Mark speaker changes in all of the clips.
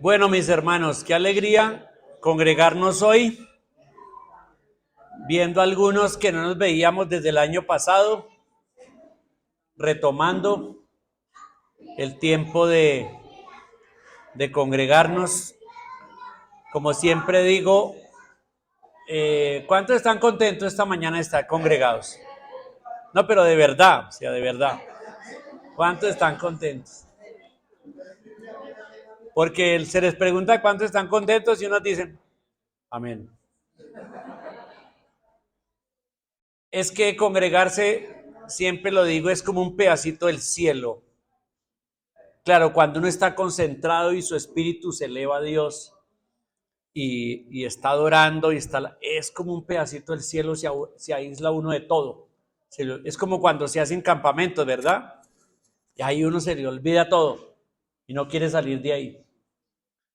Speaker 1: Bueno, mis hermanos, qué alegría congregarnos hoy, viendo algunos que no nos veíamos desde el año pasado, retomando el tiempo de congregarnos. Como siempre digo, ¿cuántos están contentos esta mañana de estar congregados? No, pero de verdad, o sea, de verdad. ¿Cuántos están contentos? Porque se les pregunta cuántos están contentos y unos dicen, amén. Es que congregarse, siempre lo digo, es como un pedacito del cielo. Claro, cuando uno está concentrado y su espíritu se eleva a Dios y está adorando es como un pedacito del cielo, se aísla uno de todo. Es como cuando se hacen campamentos, ¿verdad? Y ahí uno se le olvida todo y no quiere salir de ahí.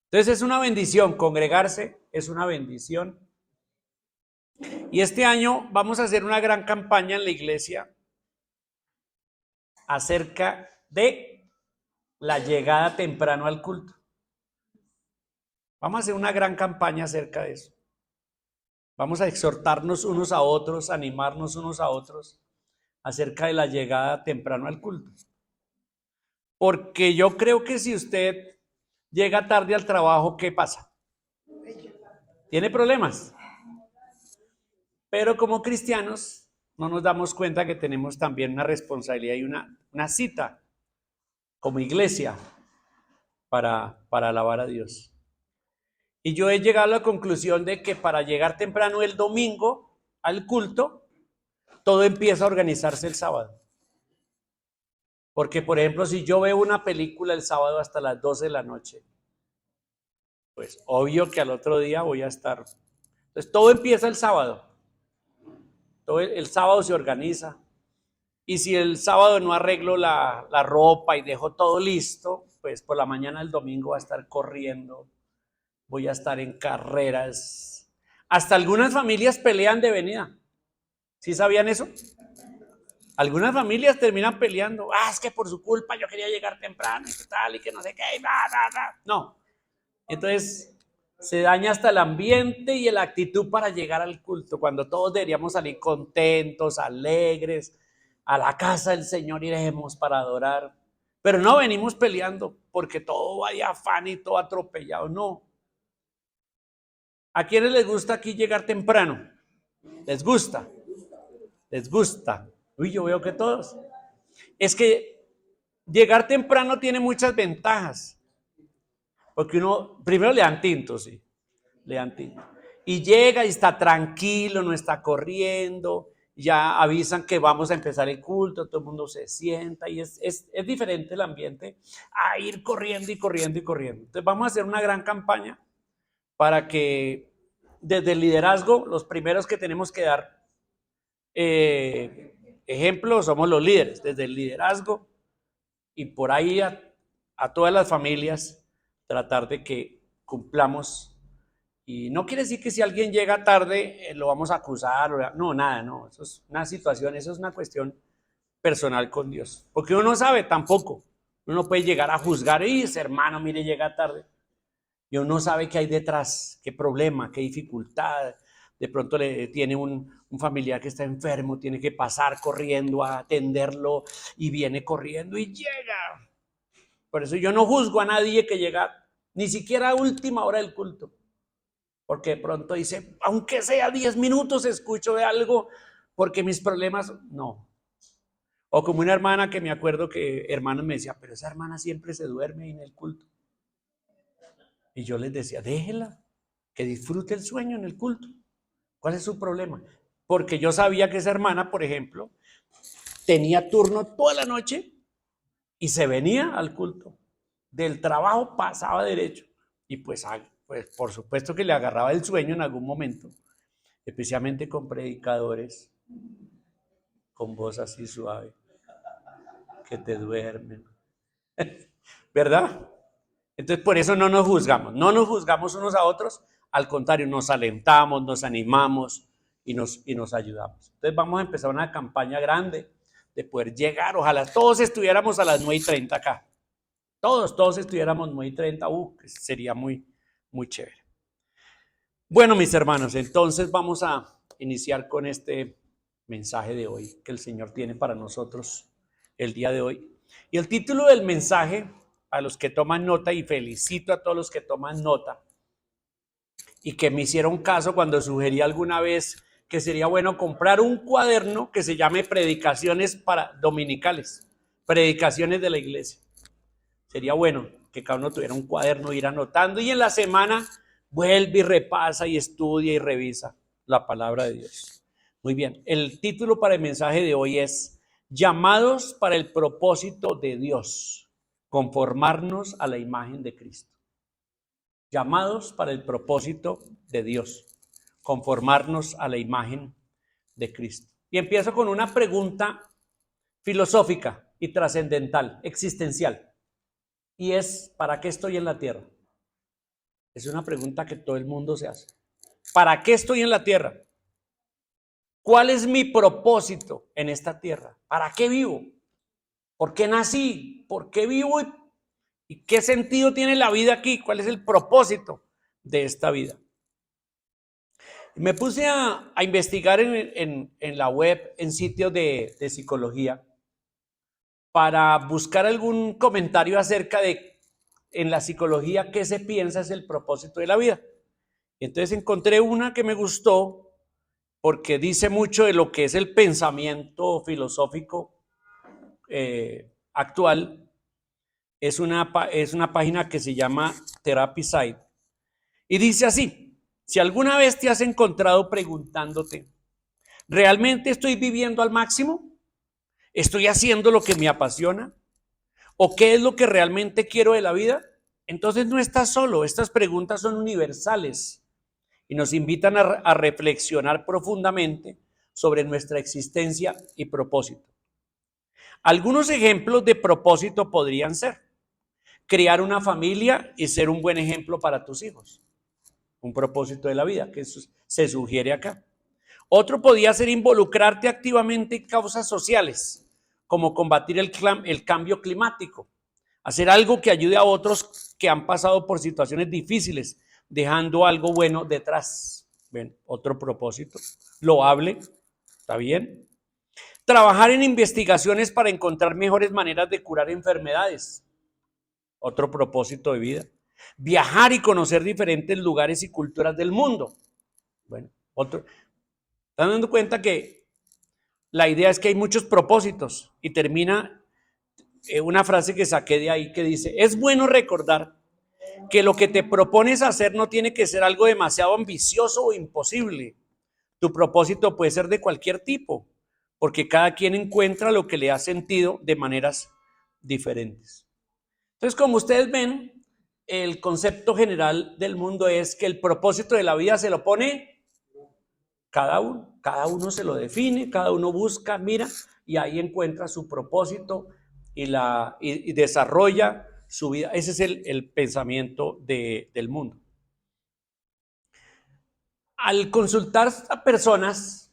Speaker 1: Entonces es una bendición, congregarse es una bendición. Y este año vamos a hacer una gran campaña en la iglesia acerca de la llegada temprano al culto. Vamos a hacer una gran campaña acerca de eso. Vamos a exhortarnos unos a otros, animarnos unos a otros acerca de la llegada temprano al culto. Porque yo creo que si usted llega tarde al trabajo, ¿qué pasa? Tiene problemas. Pero como cristianos no nos damos cuenta que tenemos también una responsabilidad y una cita como iglesia para alabar a Dios. Y yo he llegado a la conclusión de que para llegar temprano el domingo al culto, todo empieza a organizarse el sábado. Porque, por ejemplo, si yo veo una película el sábado hasta las 12 de la noche, pues obvio que al otro día voy a estar. Entonces, todo empieza el sábado. Todo el sábado se organiza. Y si el sábado no arreglo la ropa y dejo todo listo, pues por la mañana del domingo va a estar corriendo, voy a estar en carreras. Hasta algunas familias pelean de venida. ¿Sí sabían eso? Algunas familias terminan peleando. Es que por su culpa yo quería llegar temprano y tal, y que no sé qué. No. Entonces, se daña hasta el ambiente y la actitud para llegar al culto, cuando todos deberíamos salir contentos, alegres. A la casa del Señor iremos para adorar. Pero no venimos peleando porque todo vaya afán y todo atropellado. No. ¿A quiénes les gusta aquí llegar temprano? ¿Les gusta? ¿Les gusta? Uy, yo veo que todos. Es que llegar temprano tiene muchas ventajas. Porque uno, primero le dan tinto, sí. Le dan tinto. Y llega y está tranquilo, no está corriendo. Ya avisan que vamos a empezar el culto, todo el mundo se sienta y es diferente el ambiente a ir corriendo y corriendo y corriendo. Entonces vamos a hacer una gran campaña para que desde el liderazgo, los primeros que tenemos que dar ejemplo somos los líderes, desde el liderazgo y por ahí a todas las familias, tratar de que cumplamos. Y no quiere decir que si alguien llega tarde lo vamos a acusar, no, nada, no, eso es una situación, eso es una cuestión personal con Dios, porque uno no sabe tampoco, uno puede llegar a juzgar, y ese hermano, mire, llega tarde, y uno no sabe qué hay detrás, qué problema, qué dificultad, de pronto le tiene un familiar que está enfermo, tiene que pasar corriendo a atenderlo, y viene corriendo y llega. Por eso yo no juzgo a nadie que llega ni siquiera a última hora del culto, porque de pronto dice, aunque sea 10 minutos escucho de algo, porque mis problemas, no. O como una hermana que me acuerdo que hermanos me decía, pero esa hermana siempre se duerme en el culto. Y yo les decía, déjela, que disfrute el sueño en el culto. ¿Cuál es su problema? Porque yo sabía que esa hermana, por ejemplo, tenía turno toda la noche y se venía al culto. Del trabajo pasaba derecho. Y pues por supuesto que le agarraba el sueño en algún momento, especialmente con predicadores, con voz así suave, que te duermen. ¿Verdad? Entonces por eso no nos juzgamos unos a otros, al contrario, nos alentamos, nos animamos y nos ayudamos. Entonces vamos a empezar una campaña grande de poder llegar, ojalá todos estuviéramos a las 9:30 acá. todos estuviéramos muy 30, sería muy, muy chévere. Bueno, mis hermanos, entonces vamos a iniciar con este mensaje de hoy que el Señor tiene para nosotros el día de hoy. Y el título del mensaje, a los que toman nota, y felicito a todos los que toman nota y que me hicieron caso cuando sugerí alguna vez que sería bueno comprar un cuaderno que se llame Predicaciones para Dominicales, Predicaciones de la Iglesia. Sería bueno que cada uno tuviera un cuaderno, ir anotando, y en la semana vuelve y repasa y estudia y revisa la palabra de Dios. Muy bien, el título para el mensaje de hoy es Llamados para el propósito de Dios, conformarnos a la imagen de Cristo. Llamados para el propósito de Dios, conformarnos a la imagen de Cristo. Y empiezo con una pregunta filosófica y trascendental, existencial. Y es, ¿para qué estoy en la tierra? Es una pregunta que todo el mundo se hace. ¿Para qué estoy en la tierra? ¿Cuál es mi propósito en esta tierra? ¿Para qué vivo? ¿Por qué nací? ¿Por qué vivo? ¿Y qué sentido tiene la vida aquí? ¿Cuál es el propósito de esta vida? Me puse a investigar en la web, en sitios de psicología, para buscar algún comentario acerca de, en la psicología, qué se piensa es el propósito de la vida. Entonces encontré una que me gustó porque dice mucho de lo que es el pensamiento filosófico actual. Es una página que se llama Therapy Site y dice así: si alguna vez te has encontrado preguntándote, ¿realmente estoy viviendo al máximo? ¿Estoy haciendo lo que me apasiona? ¿O qué es lo que realmente quiero de la vida? Entonces no estás solo. Estas preguntas son universales y nos invitan a reflexionar profundamente sobre nuestra existencia y propósito. Algunos ejemplos de propósito podrían ser crear una familia y ser un buen ejemplo para tus hijos. Un propósito de la vida que se sugiere acá. Otro podría ser involucrarte activamente en causas sociales, como combatir el cambio climático, hacer algo que ayude a otros que han pasado por situaciones difíciles, dejando algo bueno detrás. ¿Ven? Otro propósito loable, ¿está bien? Trabajar en investigaciones para encontrar mejores maneras de curar enfermedades. Otro propósito de vida. Viajar y conocer diferentes lugares y culturas del mundo. Bueno, otro. ¿Están dando cuenta que la idea es que hay muchos propósitos? Y termina una frase que saqué de ahí que dice: es bueno recordar que lo que te propones hacer no tiene que ser algo demasiado ambicioso o imposible. Tu propósito puede ser de cualquier tipo, porque cada quien encuentra lo que le ha sentido de maneras diferentes. Entonces, como ustedes ven, el concepto general del mundo es que el propósito de la vida se lo pone cada uno se lo define, cada uno busca, mira, y ahí encuentra su propósito y desarrolla su vida. Ese es el pensamiento del mundo. Al consultar a personas,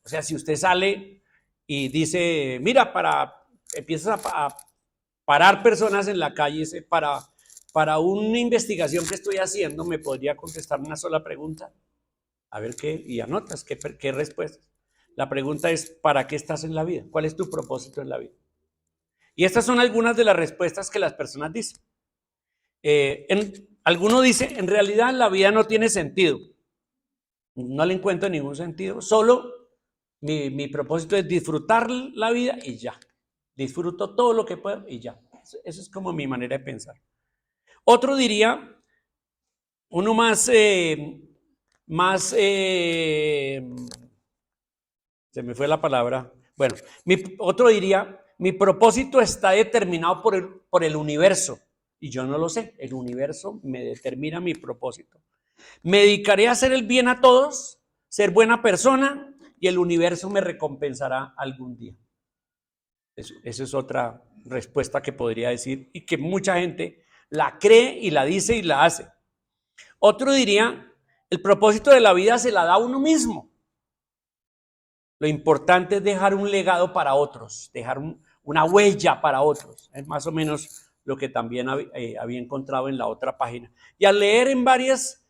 Speaker 1: o sea, si usted sale y dice, mira, empiezas a parar personas en la calle, dice, para una investigación que estoy haciendo, ¿me podría contestar una sola pregunta? A ver qué, y anotas qué respuestas. La pregunta es, ¿para qué estás en la vida? ¿Cuál es tu propósito en la vida? Y estas son algunas de las respuestas que las personas dicen. Alguno dice, en realidad la vida no tiene sentido. No le encuentro ningún sentido. Solo mi propósito es disfrutar la vida y ya. Disfruto todo lo que puedo y ya. Eso es como mi manera de pensar. Otro diría, uno más, se me fue la palabra. Bueno, otro diría, mi propósito está determinado por el universo y yo no lo sé. El universo me determina mi propósito. Me dedicaré a hacer el bien a todos, ser buena persona y el universo me recompensará algún día. Esa es otra respuesta que podría decir y que mucha gente la cree y la dice y la hace. Otro diría, el propósito de la vida se la da a uno mismo. Lo importante es dejar un legado para otros, dejar una huella para otros. Es más o menos lo que también había encontrado en la otra página. Y al leer en varios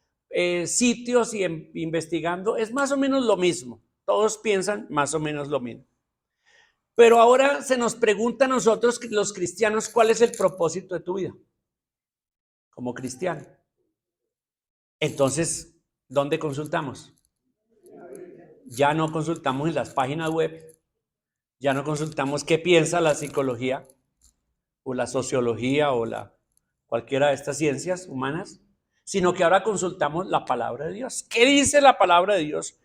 Speaker 1: sitios y investigando, es más o menos lo mismo. Todos piensan más o menos lo mismo. Pero ahora se nos pregunta a nosotros, los cristianos, ¿cuál es el propósito de tu vida como cristiano? Entonces, ¿dónde consultamos? Ya no consultamos en las páginas web, ya no consultamos qué piensa la psicología o la sociología o cualquiera de estas ciencias humanas, sino que ahora consultamos la palabra de Dios. ¿Qué dice la palabra de Dios?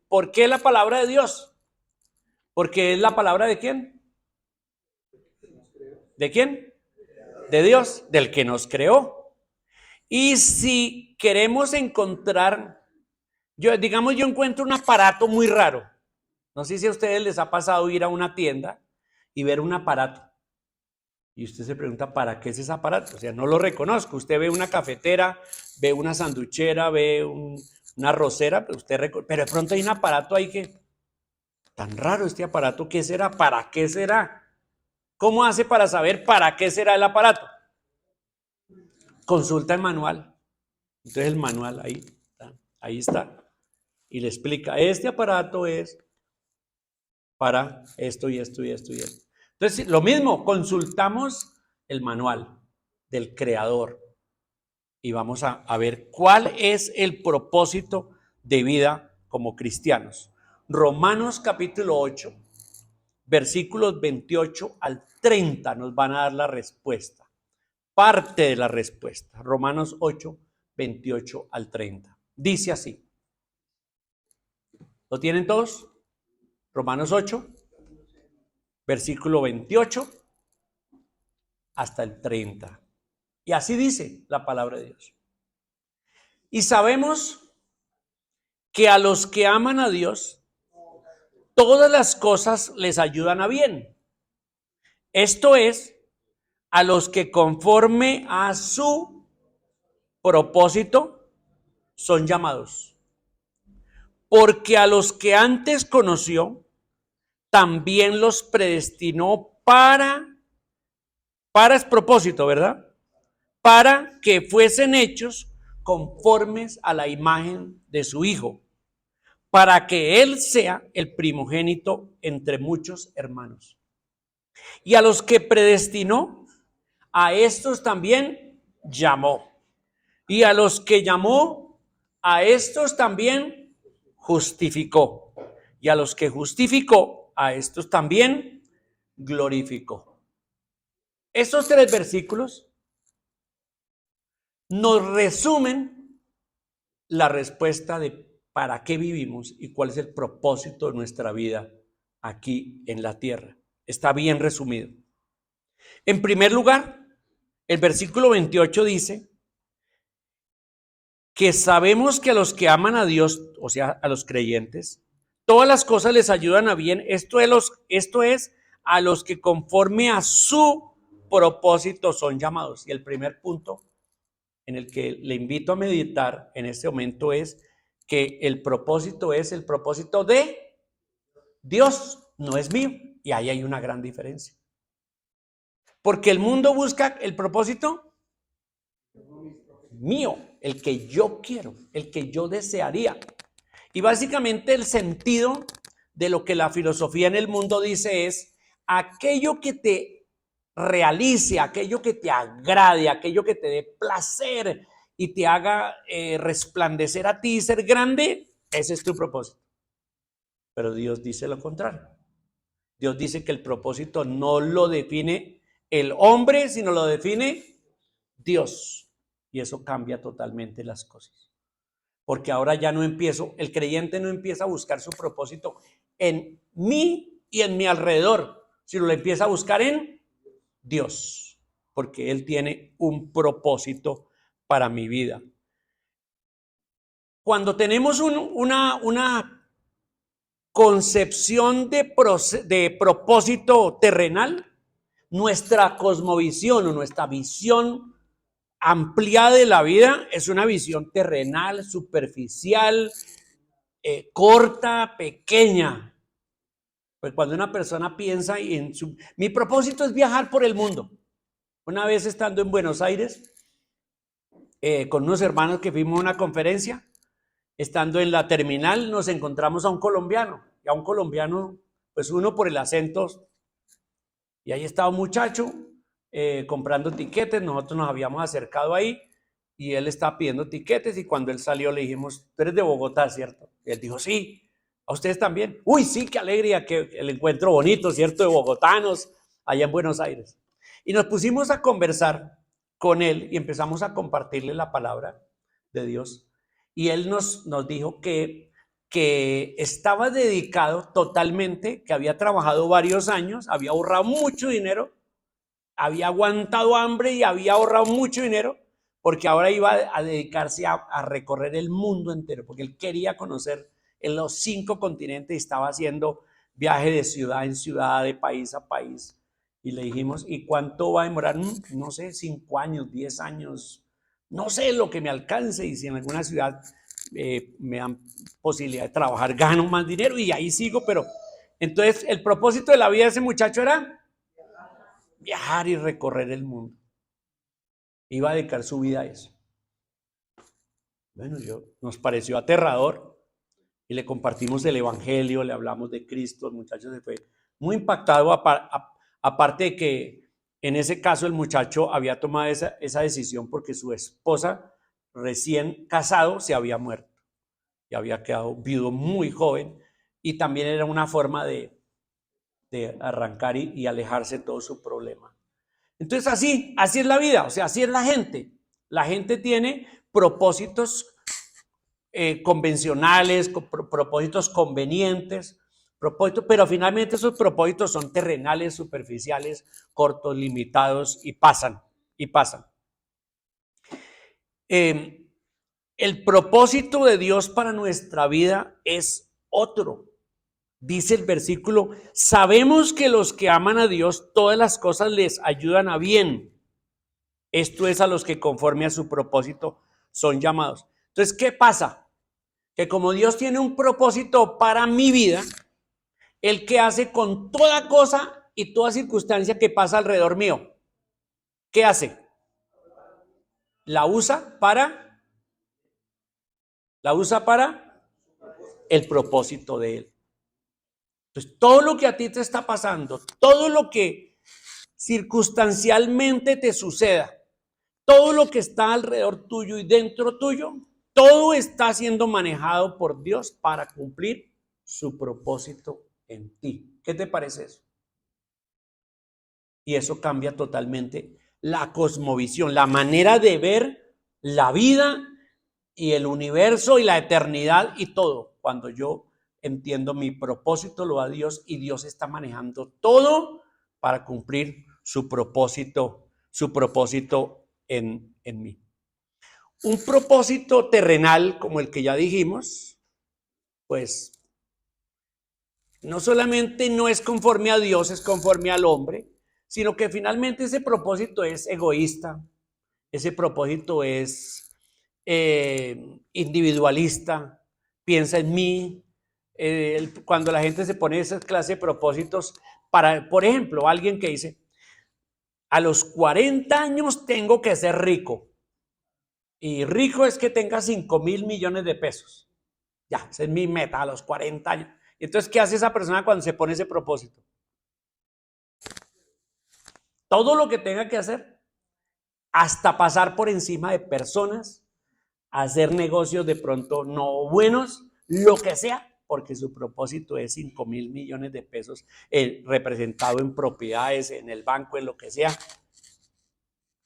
Speaker 1: ¿Por qué la palabra de Dios? Porque es la palabra ¿de quién? ¿De quién? De Dios, del que nos creó. Y si queremos encontrar, yo encuentro un aparato muy raro. No sé si a ustedes les ha pasado ir a una tienda y ver un aparato. Y usted se pregunta, ¿para qué es ese aparato? O sea, no lo reconozco. Usted ve una cafetera, ve una sanduchera, ve una arrocera, pero de pronto hay un aparato ahí que, tan raro este aparato, ¿qué será? ¿Para qué será? ¿Cómo hace para saber para qué será el aparato? Consulta el manual. Entonces el manual ahí está. Y le explica, este aparato es para esto y esto y esto y esto. Entonces, lo mismo, consultamos el manual del creador y vamos a ver cuál es el propósito de vida como cristianos. Romanos capítulo 8, versículos 28 al 30 nos van a dar la respuesta, parte de la respuesta. Romanos 8, 28 al 30. Dice así. ¿Lo tienen todos? Romanos 8, versículo 28 hasta el 30. Y así dice la palabra de Dios. Y sabemos que a los que aman a Dios, todas las cosas les ayudan a bien. Esto es, a los que conforme a su propósito son llamados. Porque a los que antes conoció, también los predestinó para es propósito, ¿verdad? Para que fuesen hechos conformes a la imagen de su Hijo, para que Él sea el primogénito entre muchos hermanos. Y a los que predestinó, a estos también llamó. Y a los que llamó, a estos también justificó. Y a los que justificó, a estos también glorificó. Estos tres versículos nos resumen la respuesta de para qué vivimos y cuál es el propósito de nuestra vida aquí en la tierra. Está bien resumido. En primer lugar, el versículo 28 dice que sabemos que a los que aman a Dios, o sea, a los creyentes, todas las cosas les ayudan a bien. Esto es a los que conforme a su propósito son llamados. Y el primer punto en el que le invito a meditar en este momento es que el propósito es el propósito de Dios, no es mío. Y ahí hay una gran diferencia. Porque el mundo busca el propósito mío, el que yo quiero, el que yo desearía. Y básicamente el sentido de lo que la filosofía en el mundo dice es aquello que te realice, aquello que te agrade, aquello que te dé placer y te haga resplandecer a ti y ser grande, ese es tu propósito. Pero Dios dice lo contrario. Dios dice que el propósito no lo define el hombre, sino lo define Dios. Y eso cambia totalmente las cosas. Porque ahora ya no el creyente no empieza a buscar su propósito en mí y en mi alrededor, sino lo empieza a buscar en Dios, porque Él tiene un propósito para mi vida. Cuando tenemos una concepción de propósito terrenal, nuestra cosmovisión o nuestra visión ampliada de la vida es una visión terrenal, superficial, corta, pequeña. Pues cuando una persona piensa mi propósito es viajar por el mundo. Una vez estando en Buenos Aires, con unos hermanos que fuimos a una conferencia, estando en la terminal nos encontramos a un colombiano, y a un colombiano, pues uno por el acento, y ahí estaba un muchacho comprando tiquetes, nosotros nos habíamos acercado ahí, y él estaba pidiendo tiquetes, y cuando él salió le dijimos, tú eres de Bogotá, ¿cierto? Y él dijo, sí. ¿A ustedes también? Uy, sí, qué alegría, que el encuentro bonito, ¿cierto? De bogotanos allá en Buenos Aires. Y nos pusimos a conversar con él y empezamos a compartirle la palabra de Dios. Y él nos dijo que estaba dedicado totalmente, que había trabajado varios años, había ahorrado mucho dinero, había aguantado hambre y había ahorrado mucho dinero, porque ahora iba a dedicarse a recorrer el mundo entero, porque él quería conocer en los 5 continentes y estaba haciendo viaje de ciudad en ciudad, de país a país. Y le dijimos, ¿y cuánto va a demorar? No sé, 5 años, 10 años, no sé lo que me alcance, y si en alguna ciudad me dan posibilidad de trabajar, gano más dinero y ahí sigo. Pero entonces el propósito de la vida de ese muchacho era viajar y recorrer el mundo. Iba a dedicar su vida a eso. Bueno, nos pareció aterrador y le compartimos el evangelio, le hablamos de Cristo. El muchacho se fue muy impactado, aparte de que en ese caso el muchacho había tomado esa decisión porque su esposa, recién casado, se había muerto y había quedado viudo muy joven, y también era una forma de arrancar y alejarse de todo su problema. Entonces así es la vida, o sea, así es la gente. La gente tiene propósitos convencionales, propósitos convenientes, propósitos, pero finalmente esos propósitos son terrenales, superficiales, cortos, limitados, y pasan, y pasan. El propósito de Dios para nuestra vida es otro. Dice el versículo, sabemos que los que aman a Dios, todas las cosas les ayudan a bien. Esto es a los que conforme a su propósito son llamados. Entonces, ¿qué pasa? Que como Dios tiene un propósito para mi vida, ¿Él qué hace con toda cosa y toda circunstancia que pasa alrededor mío? ¿Qué hace? La usa para el propósito de Él. Entonces, todo lo que a ti te está pasando, todo lo que circunstancialmente te suceda, todo lo que está alrededor tuyo y dentro tuyo, todo está siendo manejado por Dios para cumplir su propósito en ti. ¿Qué te parece eso? Y eso cambia totalmente la cosmovisión, la manera de ver la vida y el universo y la eternidad y todo. Cuando yo entiendo mi propósito, lo da Dios, y Dios está manejando todo para cumplir su propósito en mí. Un propósito terrenal como el que ya dijimos, pues no solamente no es conforme a Dios, es conforme al hombre, sino que finalmente ese propósito es egoísta, ese propósito es individualista, piensa en mí. Cuando la gente se pone esa clase de propósitos, por ejemplo, alguien que dice, a los 40 años tengo que ser rico, y rico es que tenga 5,000 millones de pesos. Ya, esa es mi meta a los 40 años. Entonces, ¿qué hace esa persona cuando se pone ese propósito? Todo lo que tenga que hacer, hasta pasar por encima de personas, hacer negocios de pronto no buenos, lo que sea, porque su propósito es 5,000 millones de pesos representado en propiedades, en el banco, en lo que sea.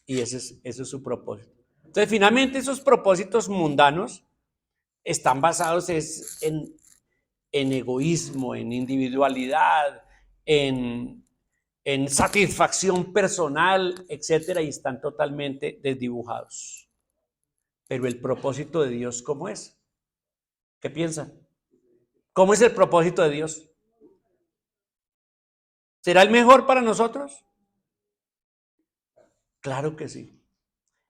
Speaker 1: Y ese es su propósito. Entonces, finalmente, esos propósitos mundanos están basados en egoísmo, en individualidad, en satisfacción personal, etcétera, y están totalmente desdibujados. Pero el propósito de Dios, ¿cómo es? ¿Qué piensan? ¿Cómo es el propósito de Dios? ¿Será el mejor para nosotros? Claro que sí.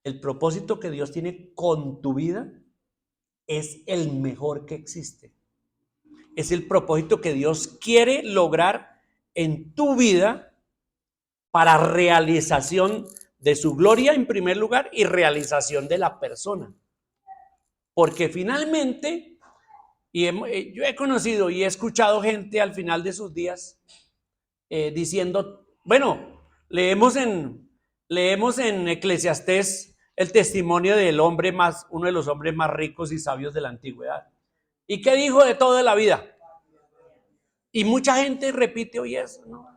Speaker 1: El propósito que Dios tiene con tu vida es el mejor que existe. Es el propósito que Dios quiere lograr en tu vida para realización de su gloria en primer lugar y realización de la persona. Porque finalmente, yo he conocido y he escuchado gente al final de sus días diciendo, bueno, leemos en Eclesiastés el testimonio del hombre más, uno de los hombres más ricos y sabios de la antigüedad. ¿Y qué dijo de toda la vida? Y mucha gente repite hoy eso, ¿no?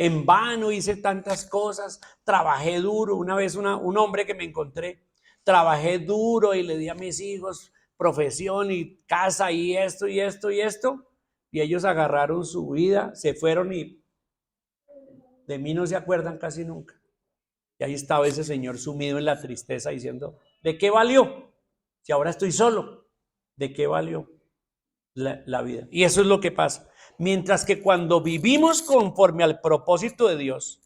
Speaker 1: En vano hice tantas cosas, trabajé duro. Una vez un hombre que me encontré, trabajé duro y le di a mis hijos profesión y casa y esto y esto y esto. Y ellos agarraron su vida, se fueron y de mí no se acuerdan casi nunca. Y ahí estaba ese señor sumido en la tristeza diciendo, ¿de qué valió? Si ahora estoy solo, ¿de qué valió la vida? Y eso es lo que pasa. Mientras que cuando vivimos conforme al propósito de Dios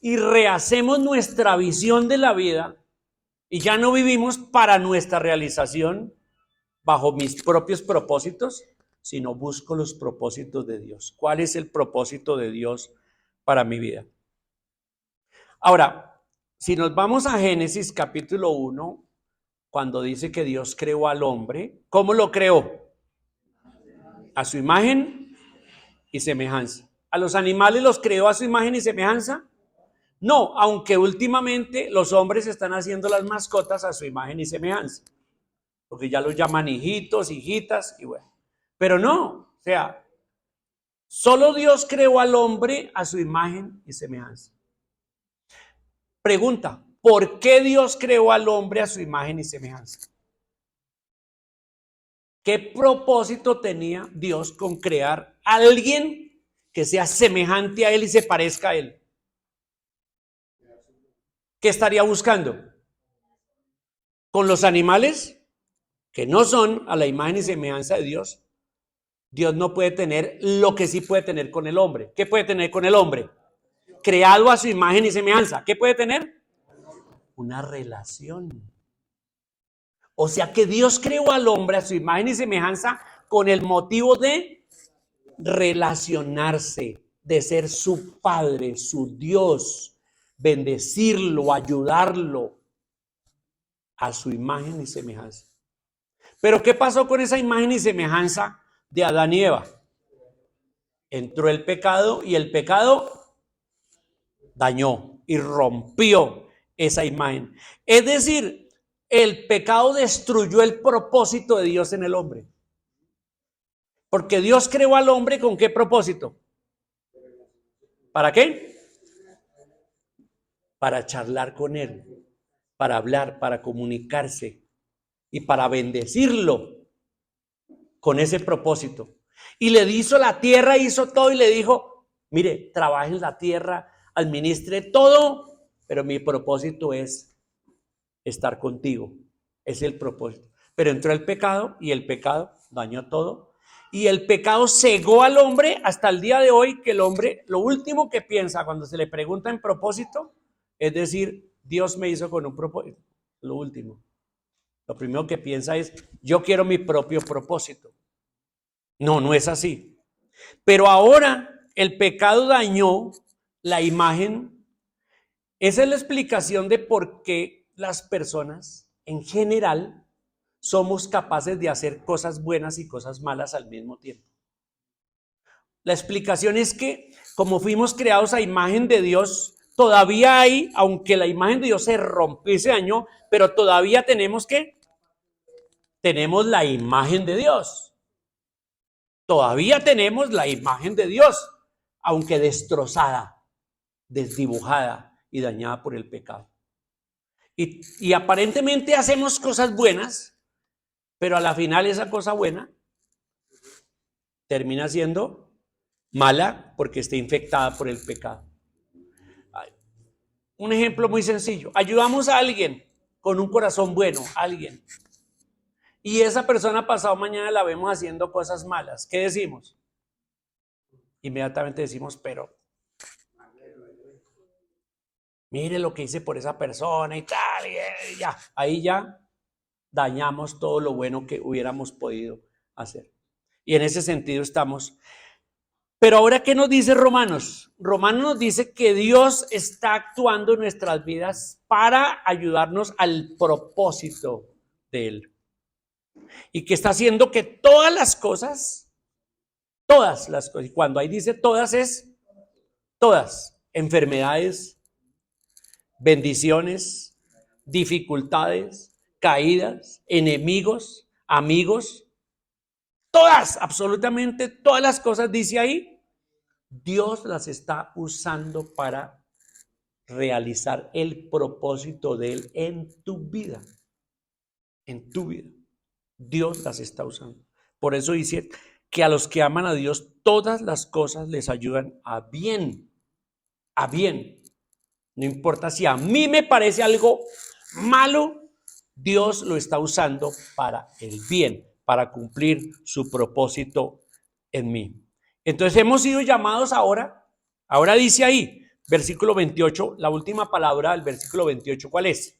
Speaker 1: y rehacemos nuestra visión de la vida y ya no vivimos para nuestra realización bajo mis propios propósitos, sino busco los propósitos de Dios. ¿Cuál es el propósito de Dios para mi vida? Ahora, si nos vamos a Génesis capítulo 1, cuando dice que Dios creó al hombre, ¿cómo lo creó? A su imagen y semejanza. ¿A los animales los creó a su imagen y semejanza? No, aunque últimamente los hombres están haciendo las mascotas a su imagen y semejanza, porque ya los llaman hijitos, hijitas, y bueno. Pero no, o sea, solo Dios creó al hombre a su imagen y semejanza. Pregunta, ¿por qué Dios creó al hombre a su imagen y semejanza? ¿Qué propósito tenía Dios con crear a alguien que sea semejante a él y se parezca a él? ¿Qué estaría buscando? Con los animales que no son a la imagen y semejanza de Dios, Dios no puede tener lo que sí puede tener con el hombre. ¿Qué puede tener con el hombre? Creado a su imagen y semejanza. ¿Qué puede tener? Una relación. O sea que Dios creó al hombre a su imagen y semejanza con el motivo de relacionarse, de ser su padre, su Dios, bendecirlo, ayudarlo a su imagen y semejanza. Pero ¿qué pasó con esa imagen y semejanza de Adán y Eva? Entró el pecado y el pecado dañó y rompió esa imagen. Es decir, el pecado destruyó el propósito de Dios en el hombre. Porque Dios creó al hombre ¿con qué propósito? ¿Para qué? Para charlar con él, para hablar, para comunicarse y para bendecirlo con ese propósito. Y le hizo la tierra, hizo todo y le dijo, mire, trabaje en la tierra, administre todo, pero mi propósito es estar contigo. Es el propósito. Pero entró el pecado y el pecado dañó todo. Y el pecado cegó al hombre hasta el día de hoy, que el hombre lo último que piensa cuando se le pregunta en propósito es decir, Dios me hizo con un propósito. Lo último. Lo primero que piensa es, yo quiero mi propio propósito. No, no es así. Pero ahora el pecado dañó la imagen. Esa es la explicación de por qué las personas en general somos capaces de hacer cosas buenas y cosas malas al mismo tiempo. La explicación es que como fuimos creados a imagen de Dios, todavía hay, aunque la imagen de Dios se rompió y se dañó, pero todavía tenemos la imagen de Dios. Todavía tenemos la imagen de Dios, aunque destrozada, desdibujada y dañada por el pecado. Y aparentemente hacemos cosas buenas, pero a la final esa cosa buena termina siendo mala porque está infectada por el pecado. Un ejemplo muy sencillo. Ayudamos a alguien con un corazón bueno, alguien. Y esa persona pasado mañana la vemos haciendo cosas malas. ¿Qué decimos? Inmediatamente decimos, pero mire lo que hice por esa persona y tal, y ya. Ahí ya dañamos todo lo bueno que hubiéramos podido hacer. Y en ese sentido estamos. Pero ahora, ¿qué nos dice Romanos? Romanos nos dice que Dios está actuando en nuestras vidas para ayudarnos al propósito de Él. Y que está haciendo que todas las cosas, y cuando ahí dice todas es todas, enfermedades, bendiciones, dificultades, caídas, enemigos, amigos, todas, absolutamente todas las cosas, dice ahí, Dios las está usando para realizar el propósito de Él en tu vida. En tu vida. Dios las está usando. Por eso dice que a los que aman a Dios, todas las cosas les ayudan a bien. A bien. No importa si a mí me parece algo malo, Dios lo está usando para el bien, para cumplir su propósito en mí. Entonces hemos sido llamados ahora dice ahí, versículo 28, la última palabra del versículo 28, ¿cuál es?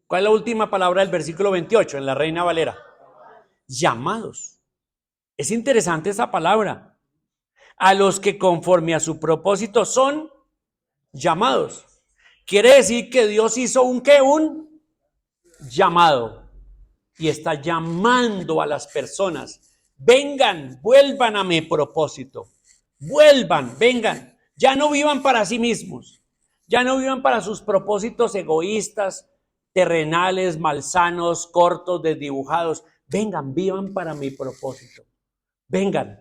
Speaker 1: ¿Cuál es la última palabra del versículo 28 en la Reina Valera? Llamados. Es interesante esa palabra. A los que conforme a su propósito son llamados. Quiere decir que Dios hizo un llamado. Y está llamando a las personas. Vengan, vuelvan a mi propósito. Vuelvan, vengan. Ya no vivan para sí mismos. Ya no vivan para sus propósitos egoístas, terrenales, malsanos, cortos, desdibujados. Vengan, vivan para mi propósito. Vengan,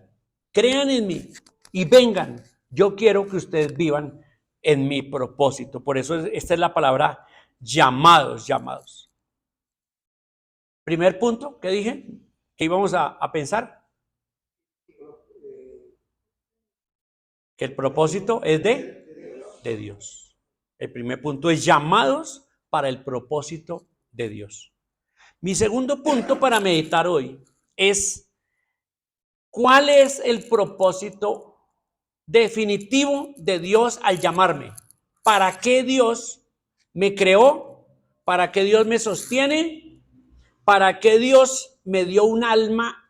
Speaker 1: crean en mí y vengan. Yo quiero que ustedes vivan en mi propósito. Por eso esta es la palabra llamados, llamados. Primer punto que dije, que íbamos a pensar. Que el propósito es de Dios. El primer punto es llamados para el propósito de Dios. Mi segundo punto para meditar hoy es ¿cuál es el propósito definitivo de Dios al llamarme? ¿Para qué Dios me creó? ¿Para qué Dios me sostiene? ¿Para qué Dios me dio un alma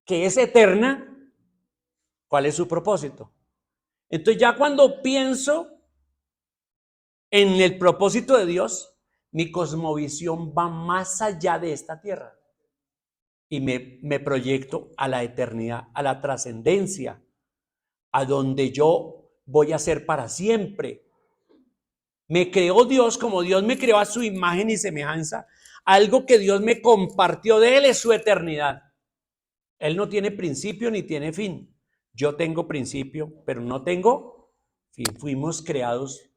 Speaker 1: que es eterna? ¿Cuál es su propósito? Entonces ya cuando pienso en el propósito de Dios, mi cosmovisión va más allá de esta tierra. Y me proyecto a la eternidad, a la trascendencia, a donde yo voy a ser para siempre. Me creó Dios como Dios me creó a su imagen y semejanza. Algo que Dios me compartió de Él es su eternidad. Él no tiene principio ni tiene fin. Yo tengo principio, pero no tengo fin. Fuimos creados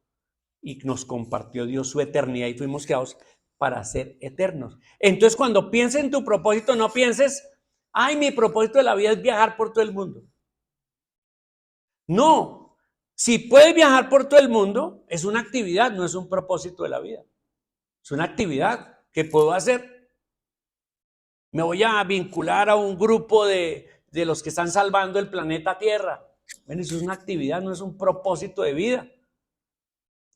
Speaker 1: y nos compartió Dios su eternidad y fuimos creados para ser eternos. Entonces, cuando pienses en tu propósito, no pienses, ay, mi propósito de la vida es viajar por todo el mundo. No, si puedes viajar por todo el mundo, es una actividad, no es un propósito de la vida. Es una actividad que puedo hacer. Me voy a vincular a un grupo de los que están salvando el planeta Tierra. Bueno, eso es una actividad, no es un propósito de vida.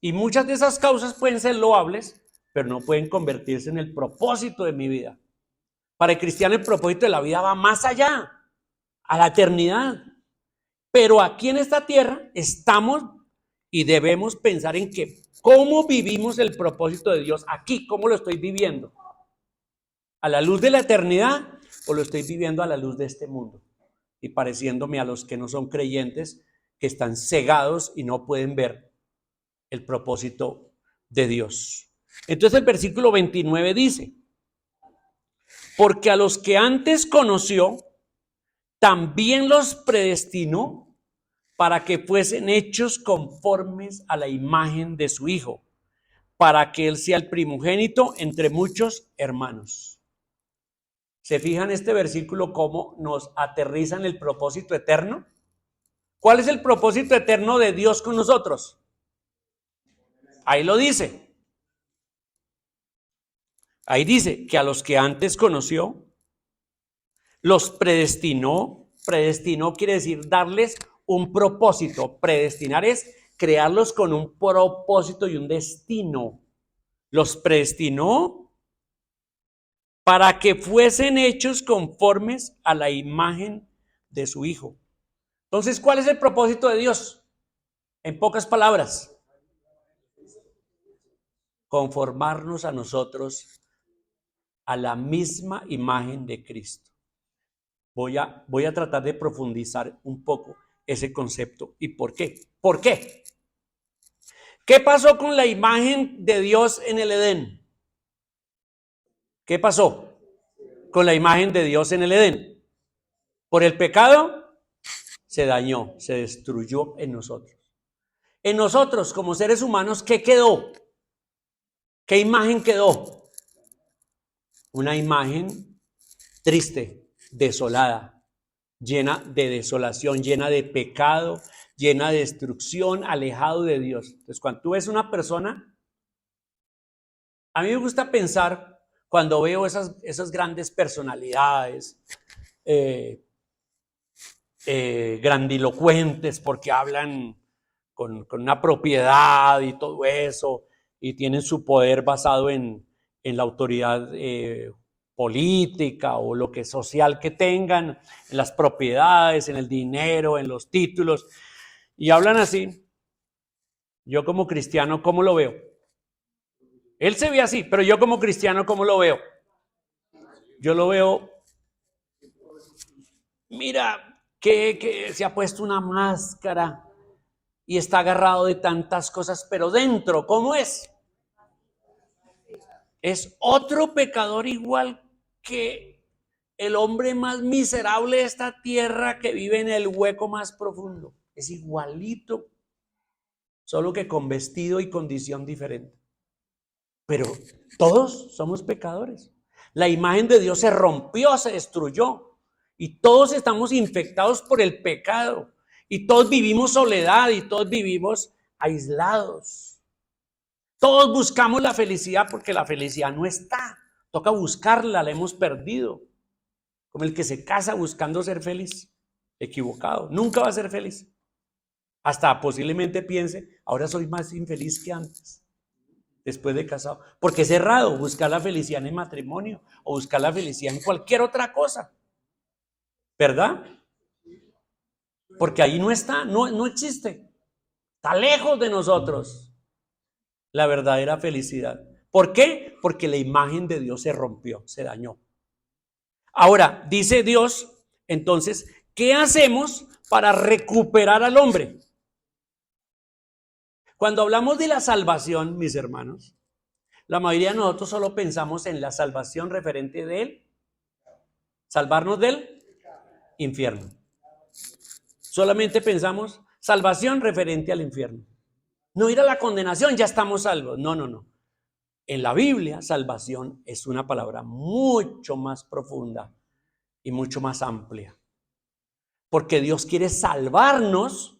Speaker 1: Y muchas de esas causas pueden ser loables, pero no pueden convertirse en el propósito de mi vida. Para el cristiano el propósito de la vida va más allá, a la eternidad. Pero aquí en esta tierra estamos y debemos pensar en que cómo vivimos el propósito de Dios aquí, cómo lo estoy viviendo. ¿A la luz de la eternidad o lo estoy viviendo a la luz de este mundo? Y pareciéndome a los que no son creyentes, que están cegados y no pueden ver el propósito de Dios. Entonces el versículo 29 dice, porque a los que antes conoció, también los predestinó para que fuesen hechos conformes a la imagen de su Hijo, para que Él sea el primogénito entre muchos hermanos. ¿Se fijan este versículo cómo nos aterriza en el propósito eterno? ¿Cuál es el propósito eterno de Dios con nosotros? Ahí lo dice. Ahí dice que a los que antes conoció, los predestinó. Predestinó quiere decir darles un propósito. Predestinar es crearlos con un propósito y un destino. Los predestinó para que fuesen hechos conformes a la imagen de su Hijo. Entonces, ¿cuál es el propósito de Dios? En pocas palabras, conformarnos a nosotros a la misma imagen de Cristo. Voy a tratar de profundizar un poco ese concepto. ¿Y por qué? ¿Por qué? ¿Qué pasó con la imagen de Dios en el Edén? ¿Qué pasó con la imagen de Dios en el Edén? Por el pecado se dañó, se destruyó en nosotros. En nosotros, como seres humanos, ¿qué quedó? ¿Qué imagen quedó? Una imagen triste, desolada, llena de desolación, llena de pecado, llena de destrucción, alejado de Dios. Entonces, cuando tú ves una persona, a mí me gusta pensar cuando veo esas grandes personalidades, grandilocuentes, porque hablan con una propiedad y todo eso, y tienen su poder basado en la autoridad política o lo que social que tengan, en las propiedades, en el dinero, en los títulos, y hablan así. Yo como cristiano, ¿cómo lo veo? Él se ve así, pero yo como cristiano, ¿cómo lo veo? Yo lo veo, mira, que se ha puesto una máscara y está agarrado de tantas cosas, pero dentro, ¿cómo es? Es otro pecador igual que el hombre más miserable de esta tierra que vive en el hueco más profundo. Es igualito, solo que con vestido y condición diferente. Pero todos somos pecadores. La imagen de Dios se rompió, se destruyó. Y todos estamos infectados por el pecado. Y todos vivimos soledad y todos vivimos aislados. Todos buscamos la felicidad porque la felicidad no está. Toca buscarla, la hemos perdido. Como el que se casa buscando ser feliz. Equivocado. Nunca va a ser feliz. Hasta posiblemente piense, ahora soy más infeliz que antes, después de casado. Porque es errado buscar la felicidad en el matrimonio o buscar la felicidad en cualquier otra cosa. ¿Verdad? Porque ahí no está, no existe. Está lejos de nosotros la verdadera felicidad. ¿Por qué? Porque la imagen de Dios se rompió, se dañó. Ahora, dice Dios, entonces, ¿qué hacemos para recuperar al hombre? Cuando hablamos de la salvación, mis hermanos, la mayoría de nosotros solo pensamos en la salvación referente de él, salvarnos del infierno. Solamente pensamos salvación referente al infierno. No ir a la condenación, ya estamos salvos. No. En la Biblia, salvación es una palabra mucho más profunda y mucho más amplia. Porque Dios quiere salvarnos,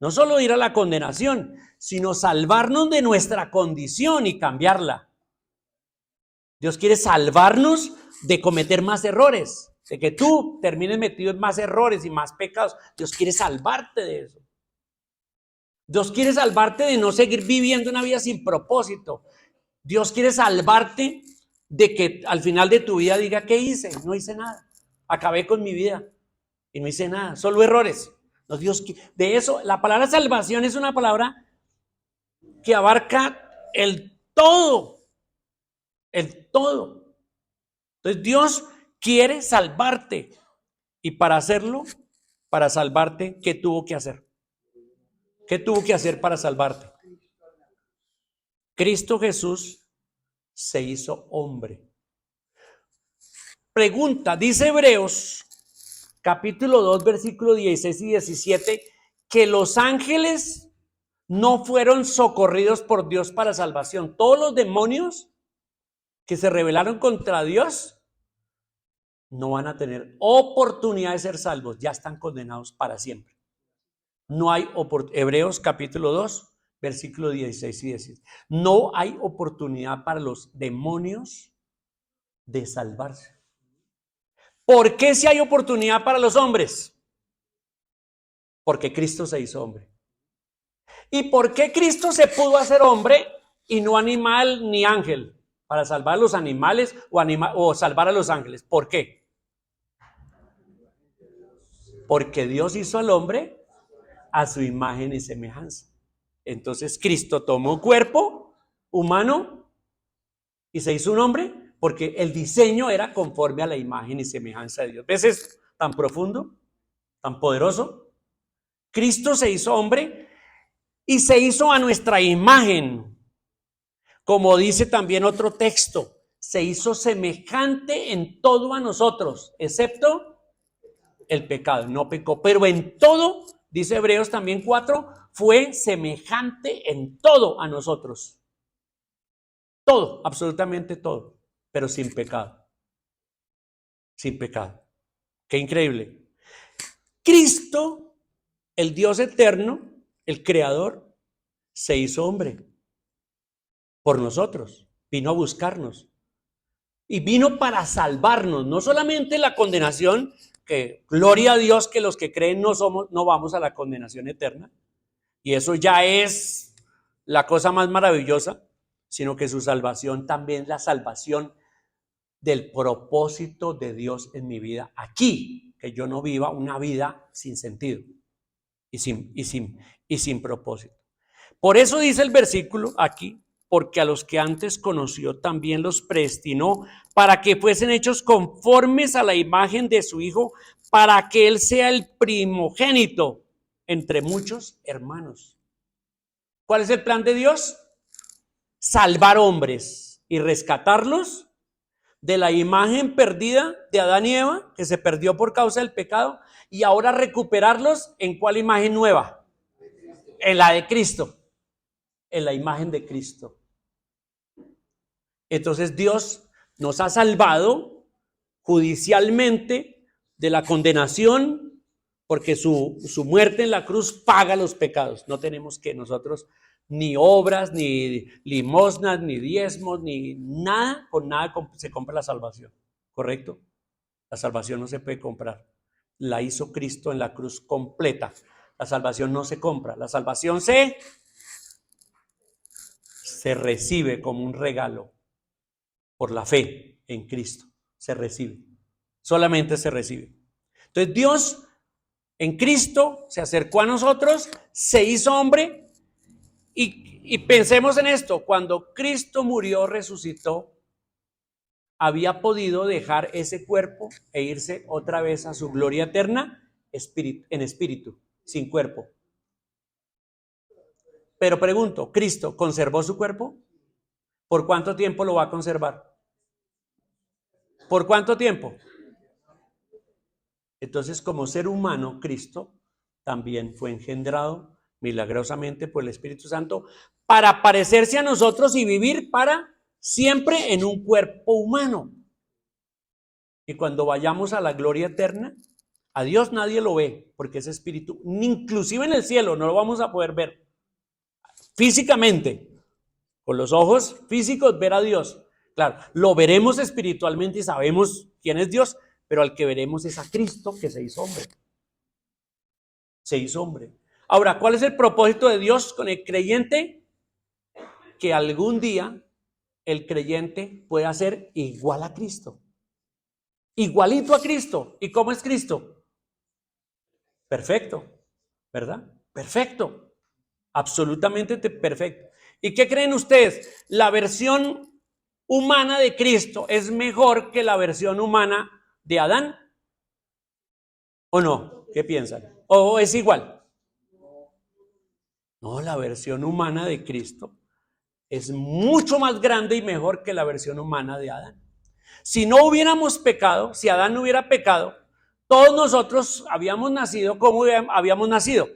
Speaker 1: no solo ir a la condenación, sino salvarnos de nuestra condición y cambiarla. Dios quiere salvarnos de cometer más errores, de que tú termines metido en más errores y más pecados. Dios quiere salvarte de eso. Dios quiere salvarte de no seguir viviendo una vida sin propósito. Dios quiere salvarte de que al final de tu vida diga, ¿qué hice? No hice nada. Acabé con mi vida y no hice nada, solo errores. No, Dios, de eso, la palabra salvación es una palabra que abarca el todo. El todo. Entonces Dios quiere salvarte. Y para hacerlo, para salvarte, ¿qué tuvo que hacer? ¿Qué tuvo que hacer para salvarte? Cristo Jesús se hizo hombre. Pregunta, dice Hebreos, capítulo 2, versículos 16 y 17, que los ángeles no fueron socorridos por Dios para salvación. Todos los demonios que se rebelaron contra Dios no van a tener oportunidad de ser salvos, ya están condenados para siempre. No hay Hebreos capítulo 2, versículo 16 y 17. No hay oportunidad para los demonios de salvarse. ¿Por qué si hay oportunidad para los hombres? Porque Cristo se hizo hombre. ¿Y por qué Cristo se pudo hacer hombre y no animal ni ángel? para salvar a los animales o salvar a los ángeles. ¿Por qué? Porque Dios hizo al hombre a su imagen y semejanza. Entonces Cristo tomó cuerpo humano y se hizo un hombre porque el diseño era conforme a la imagen y semejanza de Dios. ¿Ves eso tan profundo, tan poderoso? Cristo se hizo hombre y se hizo a nuestra imagen. Como dice también otro texto, se hizo semejante en todo a nosotros, excepto el pecado. No pecó, pero en todo, dice Hebreos también 4, fue semejante en todo a nosotros. Todo, absolutamente todo, pero sin pecado. Sin pecado. Qué increíble. Cristo, el Dios eterno, el creador, se hizo hombre por nosotros, vino a buscarnos y vino para salvarnos, no solamente la condenación, que gloria a Dios que los que creen no vamos a la condenación eterna, y eso ya es la cosa más maravillosa, sino que su salvación también es la salvación del propósito de Dios en mi vida aquí, que yo no viva una vida sin sentido y sin propósito. Por eso dice el versículo aquí, porque a los que antes conoció también los predestinó para que fuesen hechos conformes a la imagen de su Hijo, para que Él sea el primogénito entre muchos hermanos. ¿Cuál es el plan de Dios? Salvar hombres y rescatarlos de la imagen perdida de Adán y Eva, que se perdió por causa del pecado, y ahora recuperarlos ¿en cuál imagen nueva? En la de Cristo, en la imagen de Cristo. Entonces Dios nos ha salvado judicialmente de la condenación, porque su muerte en la cruz paga los pecados. No tenemos que nosotros ni obras, ni limosnas, ni diezmos, ni nada, con nada se compra la salvación, ¿correcto? La salvación no se puede comprar. La hizo Cristo en la cruz completa. La salvación no se compra, la salvación se recibe como un regalo. Por la fe en Cristo se recibe, solamente se recibe. Entonces Dios en Cristo se acercó a nosotros, se hizo hombre y pensemos en esto, cuando Cristo murió, resucitó, había podido dejar ese cuerpo e irse otra vez a su gloria eterna en espíritu, sin cuerpo. Pero pregunto, ¿Cristo conservó su cuerpo? ¿Por cuánto tiempo lo va a conservar? ¿Por cuánto tiempo? Entonces, como ser humano, Cristo también fue engendrado milagrosamente por el Espíritu Santo para parecerse a nosotros y vivir para siempre en un cuerpo humano. Y cuando vayamos a la gloria eterna, a Dios nadie lo ve, porque ese Espíritu, inclusive en el cielo, no lo vamos a poder ver físicamente, con los ojos físicos ver a Dios. Claro, lo veremos espiritualmente y sabemos quién es Dios, pero al que veremos es a Cristo que se hizo hombre. Se hizo hombre. Ahora, ¿cuál es el propósito de Dios con el creyente? Que algún día el creyente pueda ser igual a Cristo. Igualito a Cristo. ¿Y cómo es Cristo? Perfecto, ¿verdad? Perfecto. Absolutamente perfecto. ¿Y qué creen ustedes? ¿La versión humana de Cristo es mejor que la versión humana de Adán? ¿O no? ¿Qué piensan? ¿O es igual? No, la versión humana de Cristo es mucho más grande y mejor que la versión humana de Adán. Si no hubiéramos pecado, si Adán no hubiera pecado, todos nosotros habíamos nacido como habíamos nacido,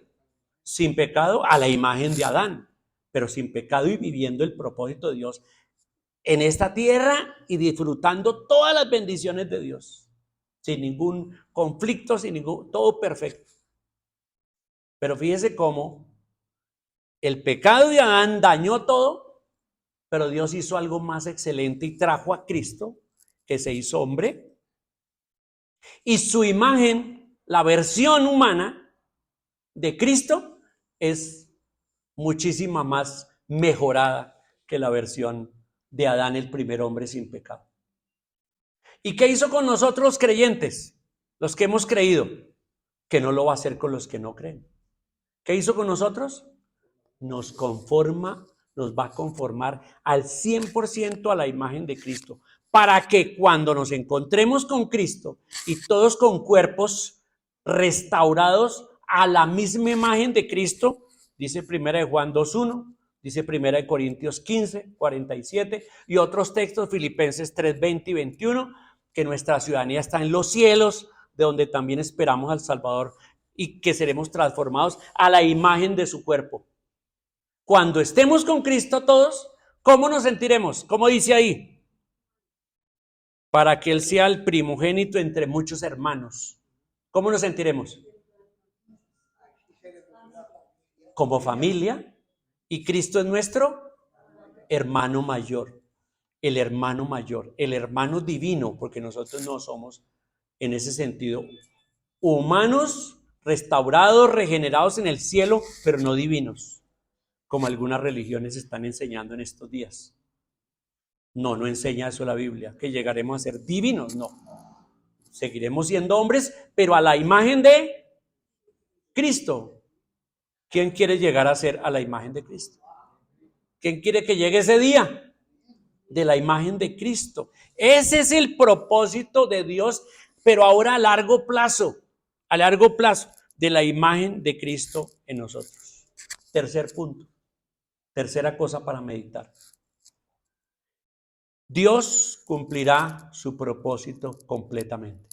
Speaker 1: sin pecado a la imagen de Adán, pero sin pecado y viviendo el propósito de Dios en esta tierra y disfrutando todas las bendiciones de Dios, sin ningún conflicto, todo perfecto. Pero fíjese cómo el pecado de Adán dañó todo, pero Dios hizo algo más excelente y trajo a Cristo, que se hizo hombre, y su imagen, la versión humana de Cristo, es muchísima más mejorada que la versión de Adán, el primer hombre sin pecado. ¿Y qué hizo con nosotros los creyentes? Los que hemos creído, que no lo va a hacer con los que no creen. ¿Qué hizo con nosotros? Nos va a conformar al 100% a la imagen de Cristo, para que cuando nos encontremos con Cristo y todos con cuerpos restaurados a la misma imagen de Cristo, dice 1 Juan 2:1, dice 1 Corintios 15:47 y otros textos, Filipenses 3:20 y 21, que nuestra ciudadanía está en los cielos, de donde también esperamos al Salvador y que seremos transformados a la imagen de su cuerpo. Cuando estemos con Cristo todos, ¿cómo nos sentiremos? ¿Cómo dice ahí? Para que Él sea el primogénito entre muchos hermanos. ¿Cómo nos sentiremos? Como familia, y Cristo es nuestro hermano mayor, el hermano divino, porque nosotros no somos en ese sentido humanos restaurados, regenerados en el cielo, pero no divinos, como algunas religiones están enseñando en estos días. No enseña eso la Biblia, que llegaremos a ser divinos, no. Seguiremos siendo hombres, pero a la imagen de Cristo. ¿Quién quiere llegar a ser a la imagen de Cristo? ¿Quién quiere que llegue ese día? De la imagen de Cristo. Ese es el propósito de Dios, pero ahora a largo plazo, de la imagen de Cristo en nosotros. Tercer punto, tercera cosa para meditar. Dios cumplirá su propósito completamente.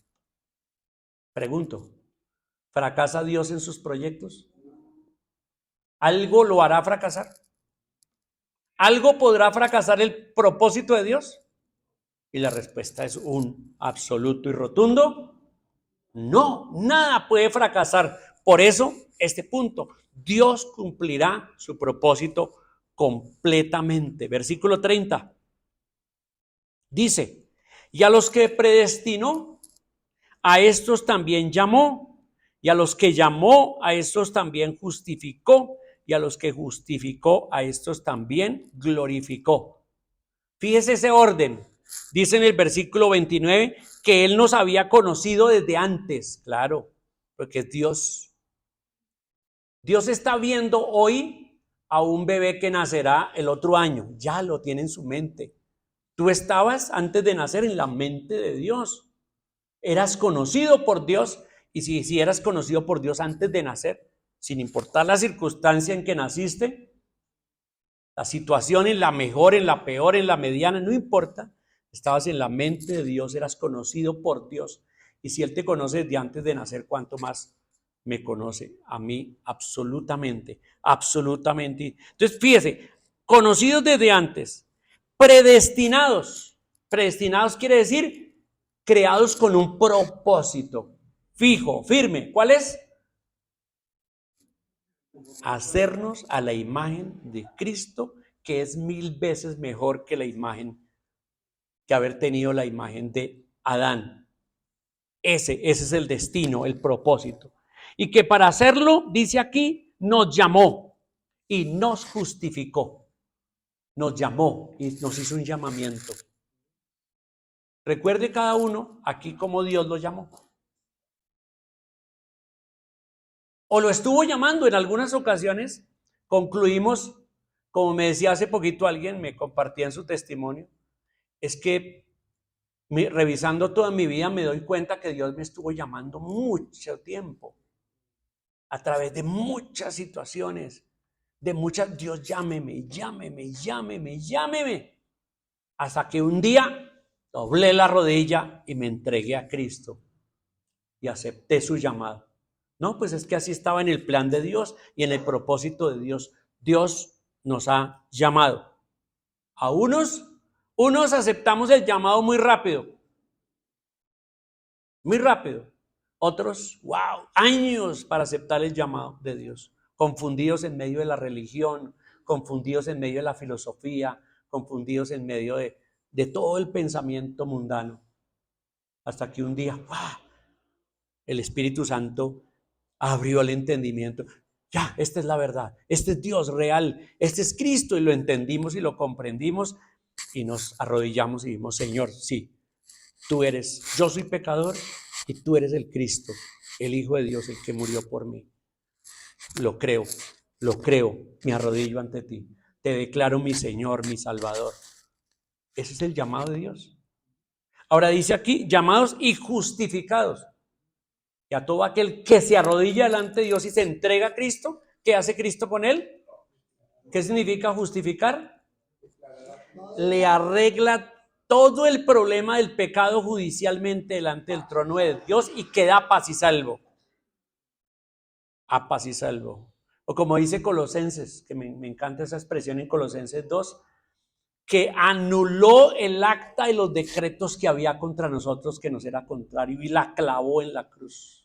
Speaker 1: Pregunto, ¿fracasa Dios en sus proyectos? ¿Algo lo hará fracasar? ¿Algo podrá fracasar el propósito de Dios? Y la respuesta es un absoluto y rotundo no, nada puede fracasar. Por eso, este punto, Dios cumplirá su propósito completamente. Versículo 30. Dice, y a los que predestinó, a estos también llamó, y a los que llamó, a estos también justificó, y a los que justificó, a estos también glorificó. Fíjese ese orden. Dice en el versículo 29 que Él nos había conocido desde antes, claro, porque es Dios. Dios está viendo hoy a un bebé que nacerá el otro año, ya lo tiene en su mente. Tú estabas antes de nacer en la mente de Dios. Eras conocido por Dios, y si eras conocido por Dios antes de nacer, sin importar la circunstancia en que naciste, la situación en la mejor, en la peor, en la mediana, no importa, estabas en la mente de Dios, eras conocido por Dios. Y si Él te conoce desde antes de nacer, ¿cuánto más me conoce? A mí absolutamente, absolutamente. Entonces, fíjese, conocidos desde antes, predestinados. Predestinados quiere decir creados con un propósito fijo, firme. ¿Cuál es? Hacernos a la imagen de Cristo, que es 1000 veces mejor que la imagen, que haber tenido la imagen de Adán. Ese es el destino, el propósito. Y que para hacerlo, dice aquí, nos llamó y nos justificó. Nos llamó y nos hizo un llamamiento. Recuerde cada uno aquí cómo Dios lo llamó. O lo estuvo llamando en algunas ocasiones. Concluimos, como me decía hace poquito alguien, me compartía en su testimonio, es que revisando toda mi vida me doy cuenta que Dios me estuvo llamando mucho tiempo, a través de muchas situaciones, Dios llámeme, hasta que un día doblé la rodilla y me entregué a Cristo y acepté su llamado. No, pues es que así estaba en el plan de Dios y en el propósito de Dios. Dios nos ha llamado. A unos aceptamos el llamado muy rápido. Otros, años para aceptar el llamado de Dios. Confundidos en medio de la religión, confundidos en medio de la filosofía, confundidos en medio de todo el pensamiento mundano. Hasta que un día, el Espíritu Santo abrió el entendimiento. Ya, esta es la verdad, este es Dios real, este es Cristo, y lo entendimos y lo comprendimos. y nos arrodillamos y dijimos, Señor, sí, yo soy pecador y tú eres el Cristo, el Hijo de Dios, el que murió por mí. Lo creo, me arrodillo ante ti, te declaro mi Señor, mi Salvador. Ese es el llamado de Dios. Ahora dice aquí, llamados y justificados. Y a todo aquel que se arrodilla delante de Dios y se entrega a Cristo, ¿qué hace Cristo con él? ¿Qué significa justificar? Le arregla todo el problema del pecado judicialmente delante del trono de Dios y queda a paz y salvo. A paz y salvo. O como dice Colosenses, que me encanta esa expresión en Colosenses 2, que anuló el acta de los decretos que había contra nosotros, que nos era contrario, y la clavó en la cruz.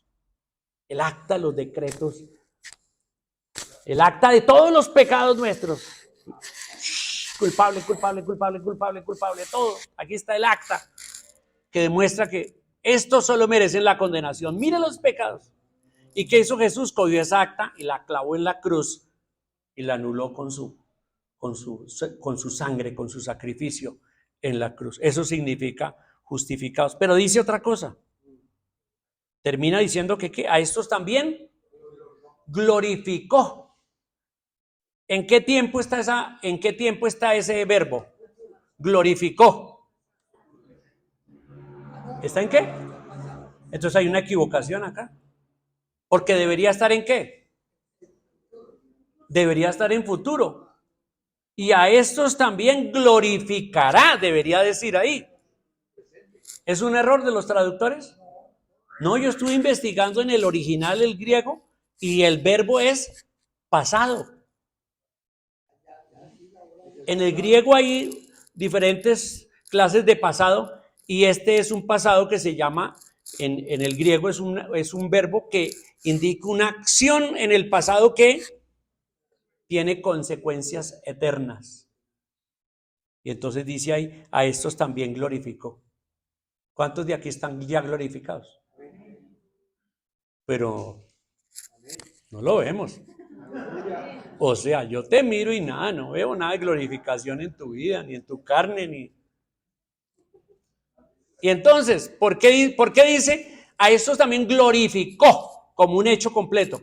Speaker 1: El acta de los decretos, el acta de todos los pecados nuestros. Culpable, todo. Aquí está el acta que demuestra que estos solo merecen la condenación. Mire los pecados. ¿Y qué hizo Jesús? Cogió esa acta y la clavó en la cruz y la anuló con su sangre, con su sacrificio en la cruz. Eso significa justificados. Pero dice otra cosa. Termina diciendo que a estos también glorificó. ¿En qué tiempo está ese verbo? Glorificó. ¿Está en qué? Entonces hay una equivocación acá. Porque debería estar ¿en qué? Debería estar en futuro. Y a estos también glorificará, debería decir ahí. ¿Es un error de los traductores? No, yo estuve investigando en el original, el griego, y el verbo es pasado. En el griego hay diferentes clases de pasado y este es un pasado que se llama, en el griego es un verbo que indica una acción en el pasado que tiene consecuencias eternas. Y entonces dice ahí, a estos también glorificó. ¿Cuántos de aquí están ya glorificados? Pero no lo vemos. O sea, yo te miro y nada, no veo nada de glorificación en tu vida, ni en tu carne, ni... Y entonces, ¿por qué dice? A estos también glorificó como un hecho completo.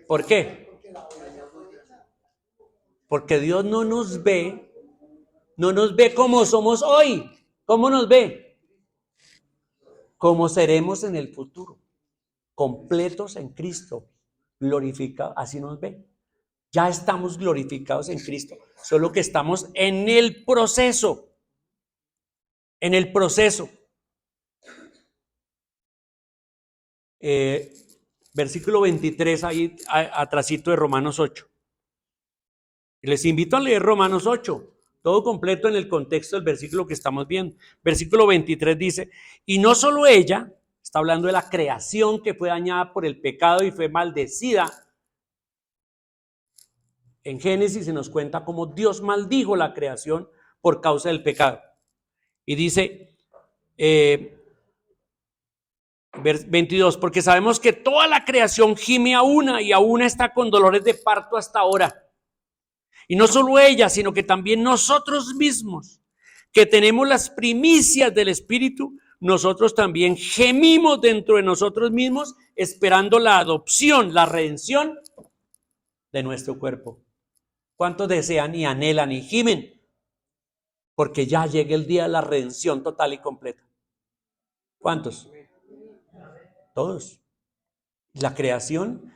Speaker 1: ¿Por qué? Porque Dios no nos ve como somos hoy. ¿Cómo nos ve? Como seremos en el futuro. Completos en Cristo, glorificados, así nos ve. Ya estamos glorificados en Cristo, solo que estamos en el proceso. En el proceso. Versículo 23, ahí atrasito de Romanos 8. Les invito a leer Romanos 8, todo completo en el contexto del versículo que estamos viendo. Versículo 23 dice, y no solo ella, está hablando de la creación que fue dañada por el pecado y fue maldecida. En Génesis se nos cuenta cómo Dios maldijo la creación por causa del pecado. Y dice, 22, porque sabemos que toda la creación gime a una y a una está con dolores de parto hasta ahora. Y no solo ella, sino que también nosotros mismos, que tenemos las primicias del Espíritu, nosotros también gemimos dentro de nosotros mismos, esperando la adopción, la redención de nuestro cuerpo. ¿Cuántos desean y anhelan y gimen? Porque ya llegue el día de la redención total y completa. ¿Cuántos? Todos. La creación,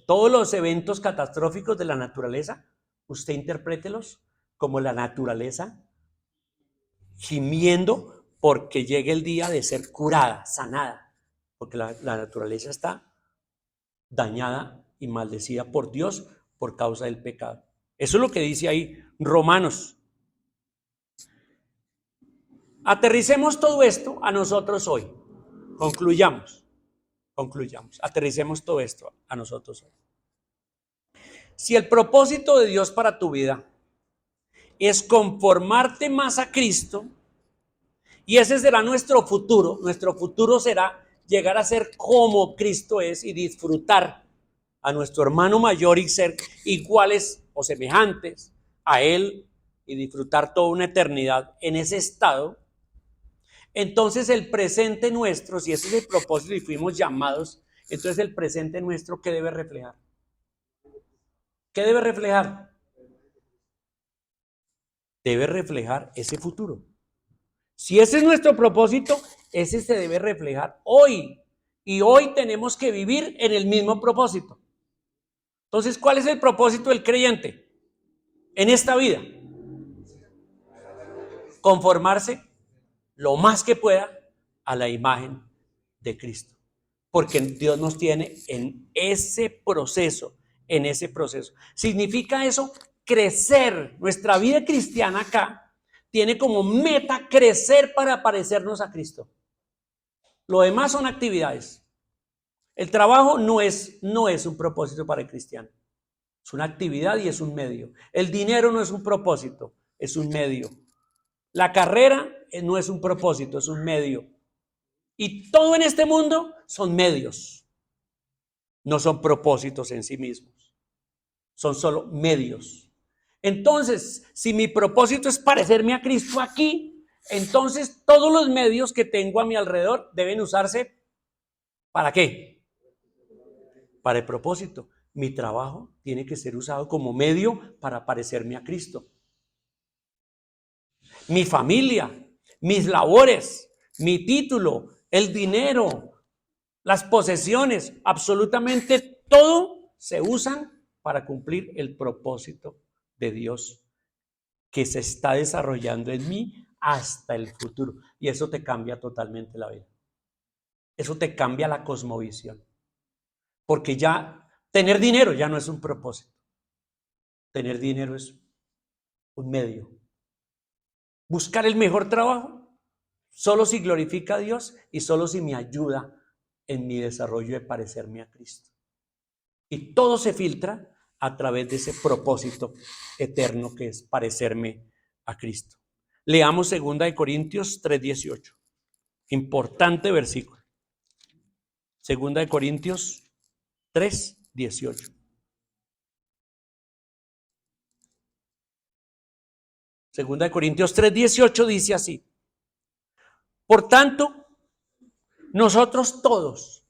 Speaker 1: todos los eventos catastróficos de la naturaleza, usted interprételos como la naturaleza gimiendo porque llegue el día de ser curada, sanada, porque la naturaleza está dañada y maldecida por Dios por causa del pecado. Eso es lo que dice ahí Romanos. Aterricemos todo esto a nosotros hoy. Concluyamos. Aterricemos todo esto a nosotros hoy. Si el propósito de Dios para tu vida es conformarte más a Cristo, y ese será nuestro futuro será llegar a ser como Cristo es y disfrutar a nuestro hermano mayor y ser iguales o semejantes a Él y disfrutar toda una eternidad en ese estado, entonces el presente nuestro, si ese es el propósito y fuimos llamados, entonces el presente nuestro, ¿qué debe reflejar? ¿Qué debe reflejar? Debe reflejar ese futuro. Si ese es nuestro propósito, ese se debe reflejar hoy. Y hoy tenemos que vivir en el mismo propósito. Entonces, ¿cuál es el propósito del creyente en esta vida? Conformarse lo más que pueda a la imagen de Cristo. Porque Dios nos tiene en ese proceso, ¿Significa eso? Crecer. Nuestra vida cristiana acá tiene como meta crecer para parecernos a Cristo. Lo demás son actividades. El trabajo no es un propósito para el cristiano. Es una actividad y es un medio. El dinero no es un propósito, es un medio. La carrera no es un propósito, es un medio. Y todo en este mundo son medios. No son propósitos en sí mismos. Son solo medios. Entonces, si mi propósito es parecerme a Cristo aquí, entonces todos los medios que tengo a mi alrededor deben usarse ¿para qué? Para el propósito. Mi trabajo tiene que ser usado como medio para parecerme a Cristo. Mi familia, mis labores, mi título, el dinero, las posesiones, absolutamente todo se usan para cumplir el propósito de Dios que se está desarrollando en mí hasta el futuro. Y eso te cambia totalmente la vida. Eso te cambia la cosmovisión. Porque ya tener dinero ya no es un propósito. Tener dinero es un medio. Buscar el mejor trabajo solo si glorifica a Dios y solo si me ayuda en mi desarrollo de parecerme a Cristo. Y todo se filtra a través de ese propósito eterno que es parecerme a Cristo. Leamos 2 Corintios 3:18. Importante versículo. 2 Corintios 3:18. 2 Corintios 3:18 dice así: por tanto, nosotros todos,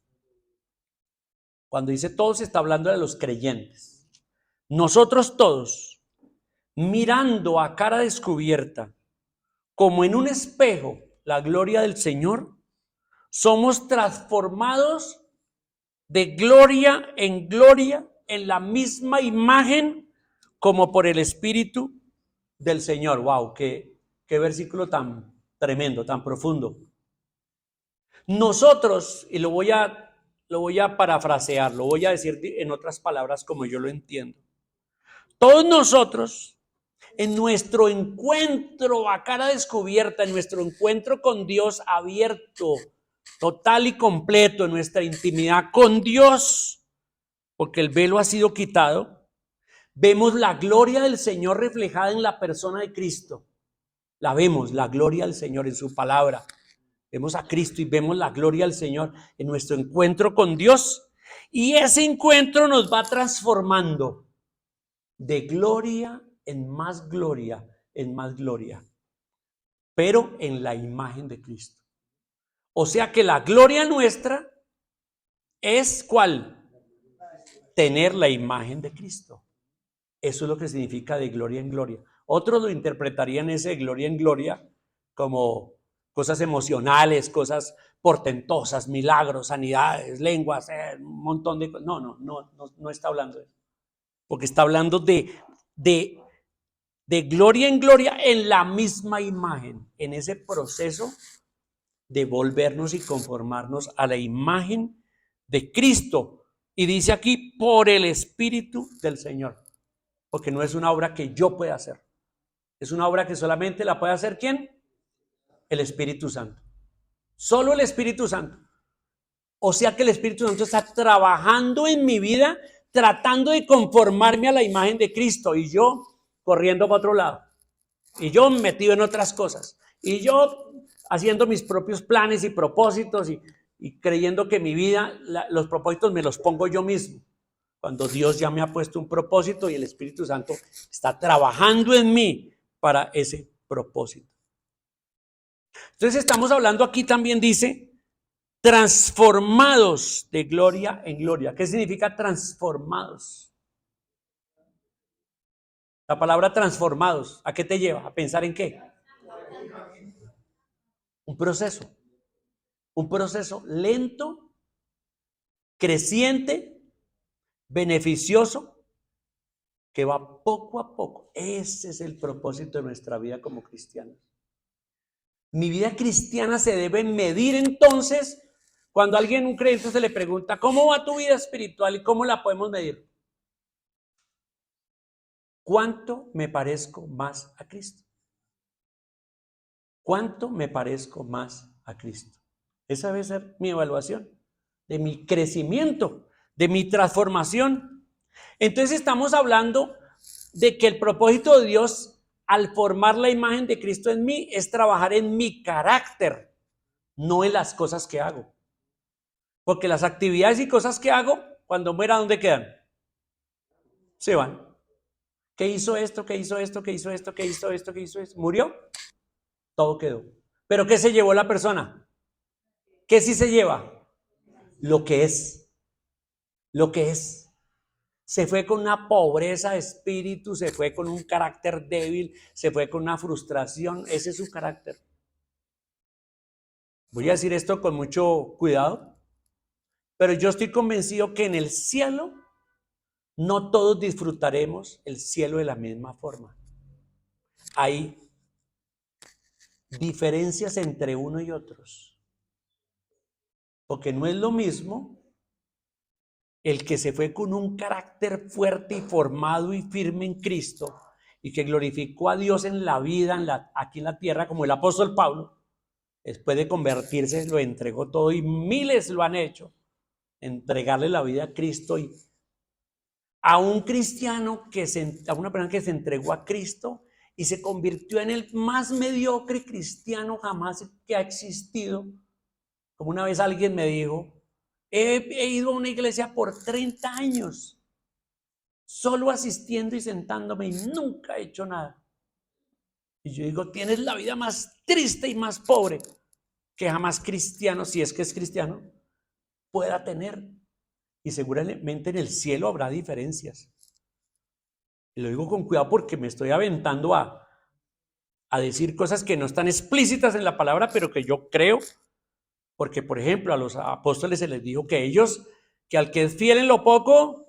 Speaker 1: cuando dice todos está hablando de los creyentes, nosotros todos, mirando a cara descubierta, como en un espejo, la gloria del Señor, somos transformados de gloria en la misma imagen como por el Espíritu del Señor. Wow, qué versículo tan tremendo, tan profundo. Nosotros, y lo voy a parafrasear, lo voy a decir en otras palabras como yo lo entiendo. Todos nosotros, en nuestro encuentro a cara descubierta, en nuestro encuentro con Dios abierto, total y completo, en nuestra intimidad con Dios, porque el velo ha sido quitado, vemos la gloria del Señor reflejada en la persona de Cristo. La vemos, la gloria del Señor en su palabra. Vemos a Cristo y vemos la gloria del Señor en nuestro encuentro con Dios. Y ese encuentro nos va transformando de gloria en más gloria, pero en la imagen de Cristo. O sea que la gloria nuestra es ¿cuál? Tener la imagen de Cristo. Eso es lo que significa de gloria en gloria. Otros lo interpretarían ese de gloria en gloria como cosas emocionales, cosas portentosas, milagros, sanidades, lenguas, un montón de cosas. No está hablando de eso. Porque está hablando de gloria en gloria en la misma imagen, en ese proceso de volvernos y conformarnos a la imagen de Cristo. Y dice aquí, por el Espíritu del Señor. Porque no es una obra que yo pueda hacer. Es una obra que solamente la puede hacer ¿quién? El Espíritu Santo. Solo el Espíritu Santo. O sea que el Espíritu Santo está trabajando en mi vida, tratando de conformarme a la imagen de Cristo. Y yo corriendo para otro lado. Y yo metido en otras cosas. Y yo haciendo mis propios planes y propósitos y creyendo que mi vida, los propósitos me los pongo yo mismo. Cuando Dios ya me ha puesto un propósito y el Espíritu Santo está trabajando en mí para ese propósito. Entonces estamos hablando aquí también, dice, transformados de gloria en gloria. ¿Qué significa transformados? La palabra transformados, ¿a qué te lleva? ¿A pensar en qué? Un proceso lento, creciente, beneficioso, que va poco a poco. Ese es el propósito de nuestra vida como cristianos. Mi vida cristiana se debe medir entonces cuando a alguien, un creyente, se le pregunta, ¿cómo va tu vida espiritual y cómo la podemos medir? ¿Cuánto me parezco más a Cristo? ¿Cuánto me parezco más a Cristo? Esa debe ser mi evaluación de mi crecimiento, de mi transformación. Entonces estamos hablando de que el propósito de Dios al formar la imagen de Cristo en mí es trabajar en mi carácter, no en las cosas que hago. Porque las actividades y cosas que hago, cuando muera, ¿dónde quedan? Se van. ¿Qué hizo esto? ¿Qué hizo esto? ¿Qué hizo esto? ¿Qué hizo esto? ¿Qué hizo esto? ¿Murió? Todo quedó. ¿Pero qué se llevó la persona? ¿Qué sí se lleva? Lo que es. Lo que es. Se fue con una pobreza de espíritu, se fue con un carácter débil, se fue con una frustración. Ese es su carácter. Voy a decir esto con mucho cuidado, pero yo estoy convencido que en el cielo no todos disfrutaremos el cielo de la misma forma. Hay diferencias entre uno y otros, porque no es lo mismo el que se fue con un carácter fuerte y formado y firme en Cristo y que glorificó a Dios en la vida, aquí en la tierra, como el apóstol Pablo, después de convertirse, lo entregó todo y miles lo han hecho, entregarle la vida a Cristo. Y a un cristiano, a una persona que se entregó a Cristo y se convirtió en el más mediocre cristiano jamás que ha existido. Como una vez alguien me dijo, he ido a una iglesia por 30 años, solo asistiendo y sentándome y nunca he hecho nada. Y yo digo, tienes la vida más triste y más pobre que jamás cristiano, si es que es cristiano, pueda tener. Y seguramente en el cielo habrá diferencias. Y lo digo con cuidado porque me estoy aventando a decir cosas que no están explícitas en la palabra, pero que yo creo. Porque, por ejemplo, a los apóstoles se les dijo que que al que es fiel en lo poco,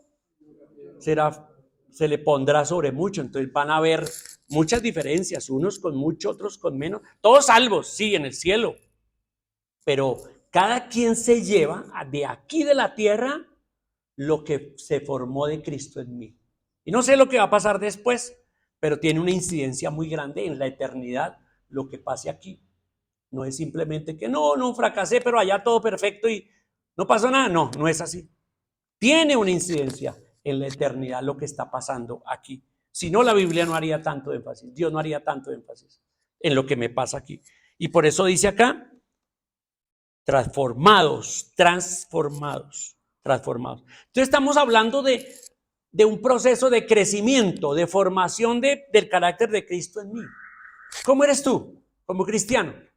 Speaker 1: se le pondrá sobre mucho. Entonces van a haber muchas diferencias, unos con mucho, otros con menos. Todos salvos, sí, en el cielo. Pero cada quien se lleva de aquí de la tierra lo que se formó de Cristo en mí. Y no sé lo que va a pasar después, pero tiene una incidencia muy grande en la eternidad lo que pase aquí. No es simplemente que no fracasé, pero allá todo perfecto y no pasó nada. No, no es así. Tiene una incidencia en la eternidad lo que está pasando aquí. Si no, la Biblia no haría tanto énfasis. Dios no haría tanto énfasis en lo que me pasa aquí. Y por eso dice acá, transformados. Entonces estamos hablando de un proceso de crecimiento, de formación del carácter de Cristo en mí. ¿Cómo eres tú como cristiano?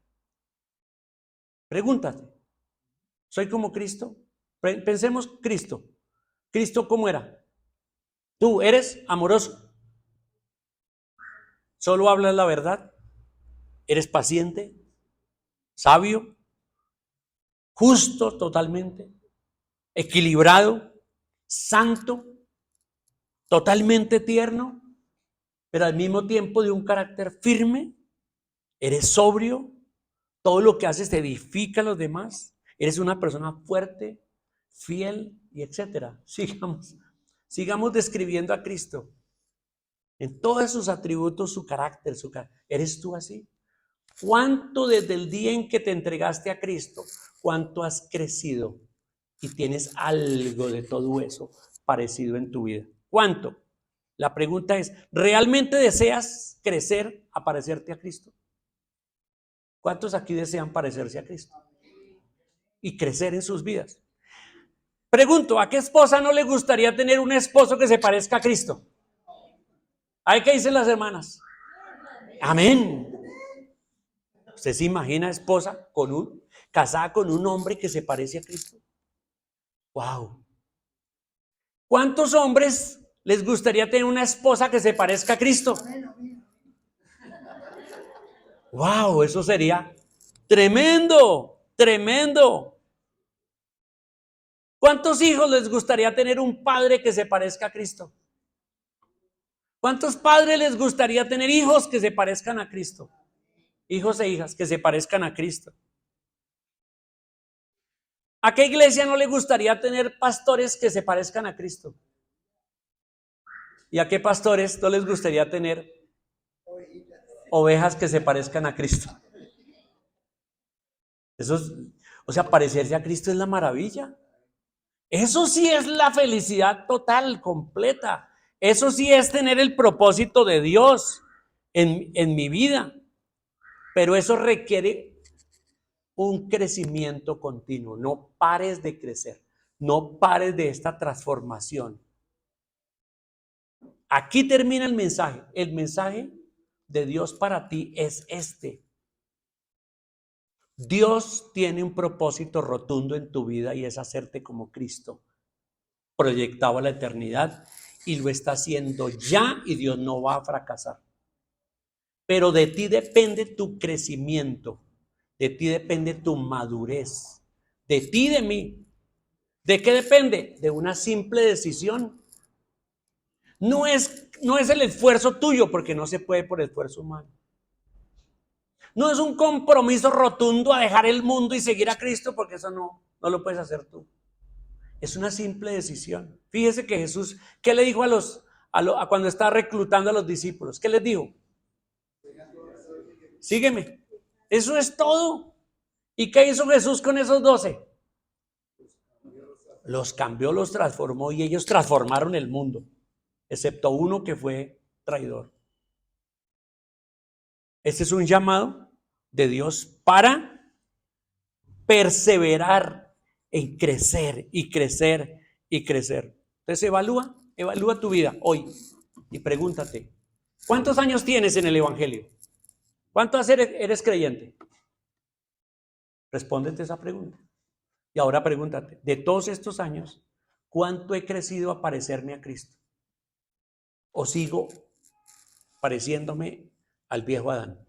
Speaker 1: Pregúntate, ¿soy como Cristo? Pensemos Cristo. ¿Cristo cómo era? ¿Tú eres amoroso? ¿Solo hablas la verdad? ¿Eres paciente? ¿Sabio? ¿Justo totalmente? ¿Equilibrado? ¿Santo? ¿Totalmente tierno? Pero al mismo tiempo de un carácter firme. ¿Eres sobrio? ¿Todo lo que haces te edifica a los demás? ¿Eres una persona fuerte, fiel y etcétera? Sigamos describiendo a Cristo en todos sus atributos, su carácter, ¿Eres tú así? ¿Cuánto desde el día en que te entregaste a Cristo, cuánto has crecido y tienes algo de todo eso parecido en tu vida? ¿Cuánto? La pregunta es, ¿realmente deseas crecer a parecerte a Cristo? ¿Cuántos aquí desean parecerse a Cristo y crecer en sus vidas? Pregunto, ¿a qué esposa no le gustaría tener un esposo que se parezca a Cristo? ¿Ay, qué dicen las hermanas? Amén. ¿Usted se imagina casada con un hombre que se parece a Cristo? Wow. ¿Cuántos hombres les gustaría tener una esposa que se parezca a Cristo? Wow, eso sería tremendo, tremendo. ¿Cuántos hijos les gustaría tener un padre que se parezca a Cristo? ¿Cuántos padres les gustaría tener hijos que se parezcan a Cristo? Hijos e hijas que se parezcan a Cristo. ¿A qué iglesia no le gustaría tener pastores que se parezcan a Cristo? ¿Y a qué pastores no les gustaría tener ovejas que se parezcan a Cristo? Eso es, o sea, parecerse a Cristo es la maravilla. Eso sí es la felicidad total, completa. Eso sí es tener el propósito de Dios en mi vida. Pero eso requiere un crecimiento continuo. No pares de crecer. No pares de esta transformación. Aquí termina el mensaje. El mensaje de Dios para ti es este. Dios tiene un propósito rotundo en tu vida y es hacerte como Cristo, proyectado a la eternidad, y lo está haciendo ya, y Dios no va a fracasar. Pero de ti depende tu crecimiento, de ti depende tu madurez, de ti, de mí. ¿De qué depende? De una simple decisión. No es el esfuerzo tuyo, porque no se puede por esfuerzo humano. No es un compromiso rotundo a dejar el mundo y seguir a Cristo, porque eso no lo puedes hacer tú. Es una simple decisión. Fíjese que Jesús, ¿qué le dijo a cuando estaba reclutando a los discípulos? ¿Qué les dijo? Sígueme. Eso es todo. ¿Y qué hizo Jesús con esos 12? Los cambió, los transformó, y ellos transformaron el mundo, excepto uno que fue traidor. Este es un llamado de Dios para perseverar en crecer y crecer y crecer. Entonces evalúa tu vida hoy y pregúntate, ¿cuántos años tienes en el Evangelio? ¿Cuántos eres creyente? Respóndete esa pregunta. Y ahora pregúntate, de todos estos años, ¿cuánto he crecido a parecerme a Cristo? ¿O sigo pareciéndome al viejo Adán,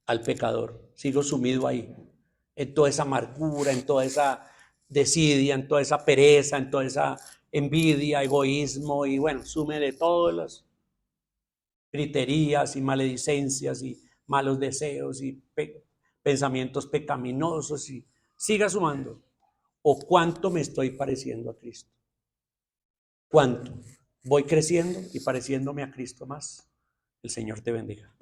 Speaker 1: al pecador? Sigo sumido ahí, en toda esa amargura, en toda esa desidia, en toda esa pereza, en toda esa envidia, egoísmo, y bueno, súmele todas las griterías y maledicencias y malos deseos y pensamientos pecaminosos, y siga sumando. ¿O cuánto me estoy pareciendo a Cristo? ¿Cuánto voy creciendo y pareciéndome a Cristo más? El Señor te bendiga.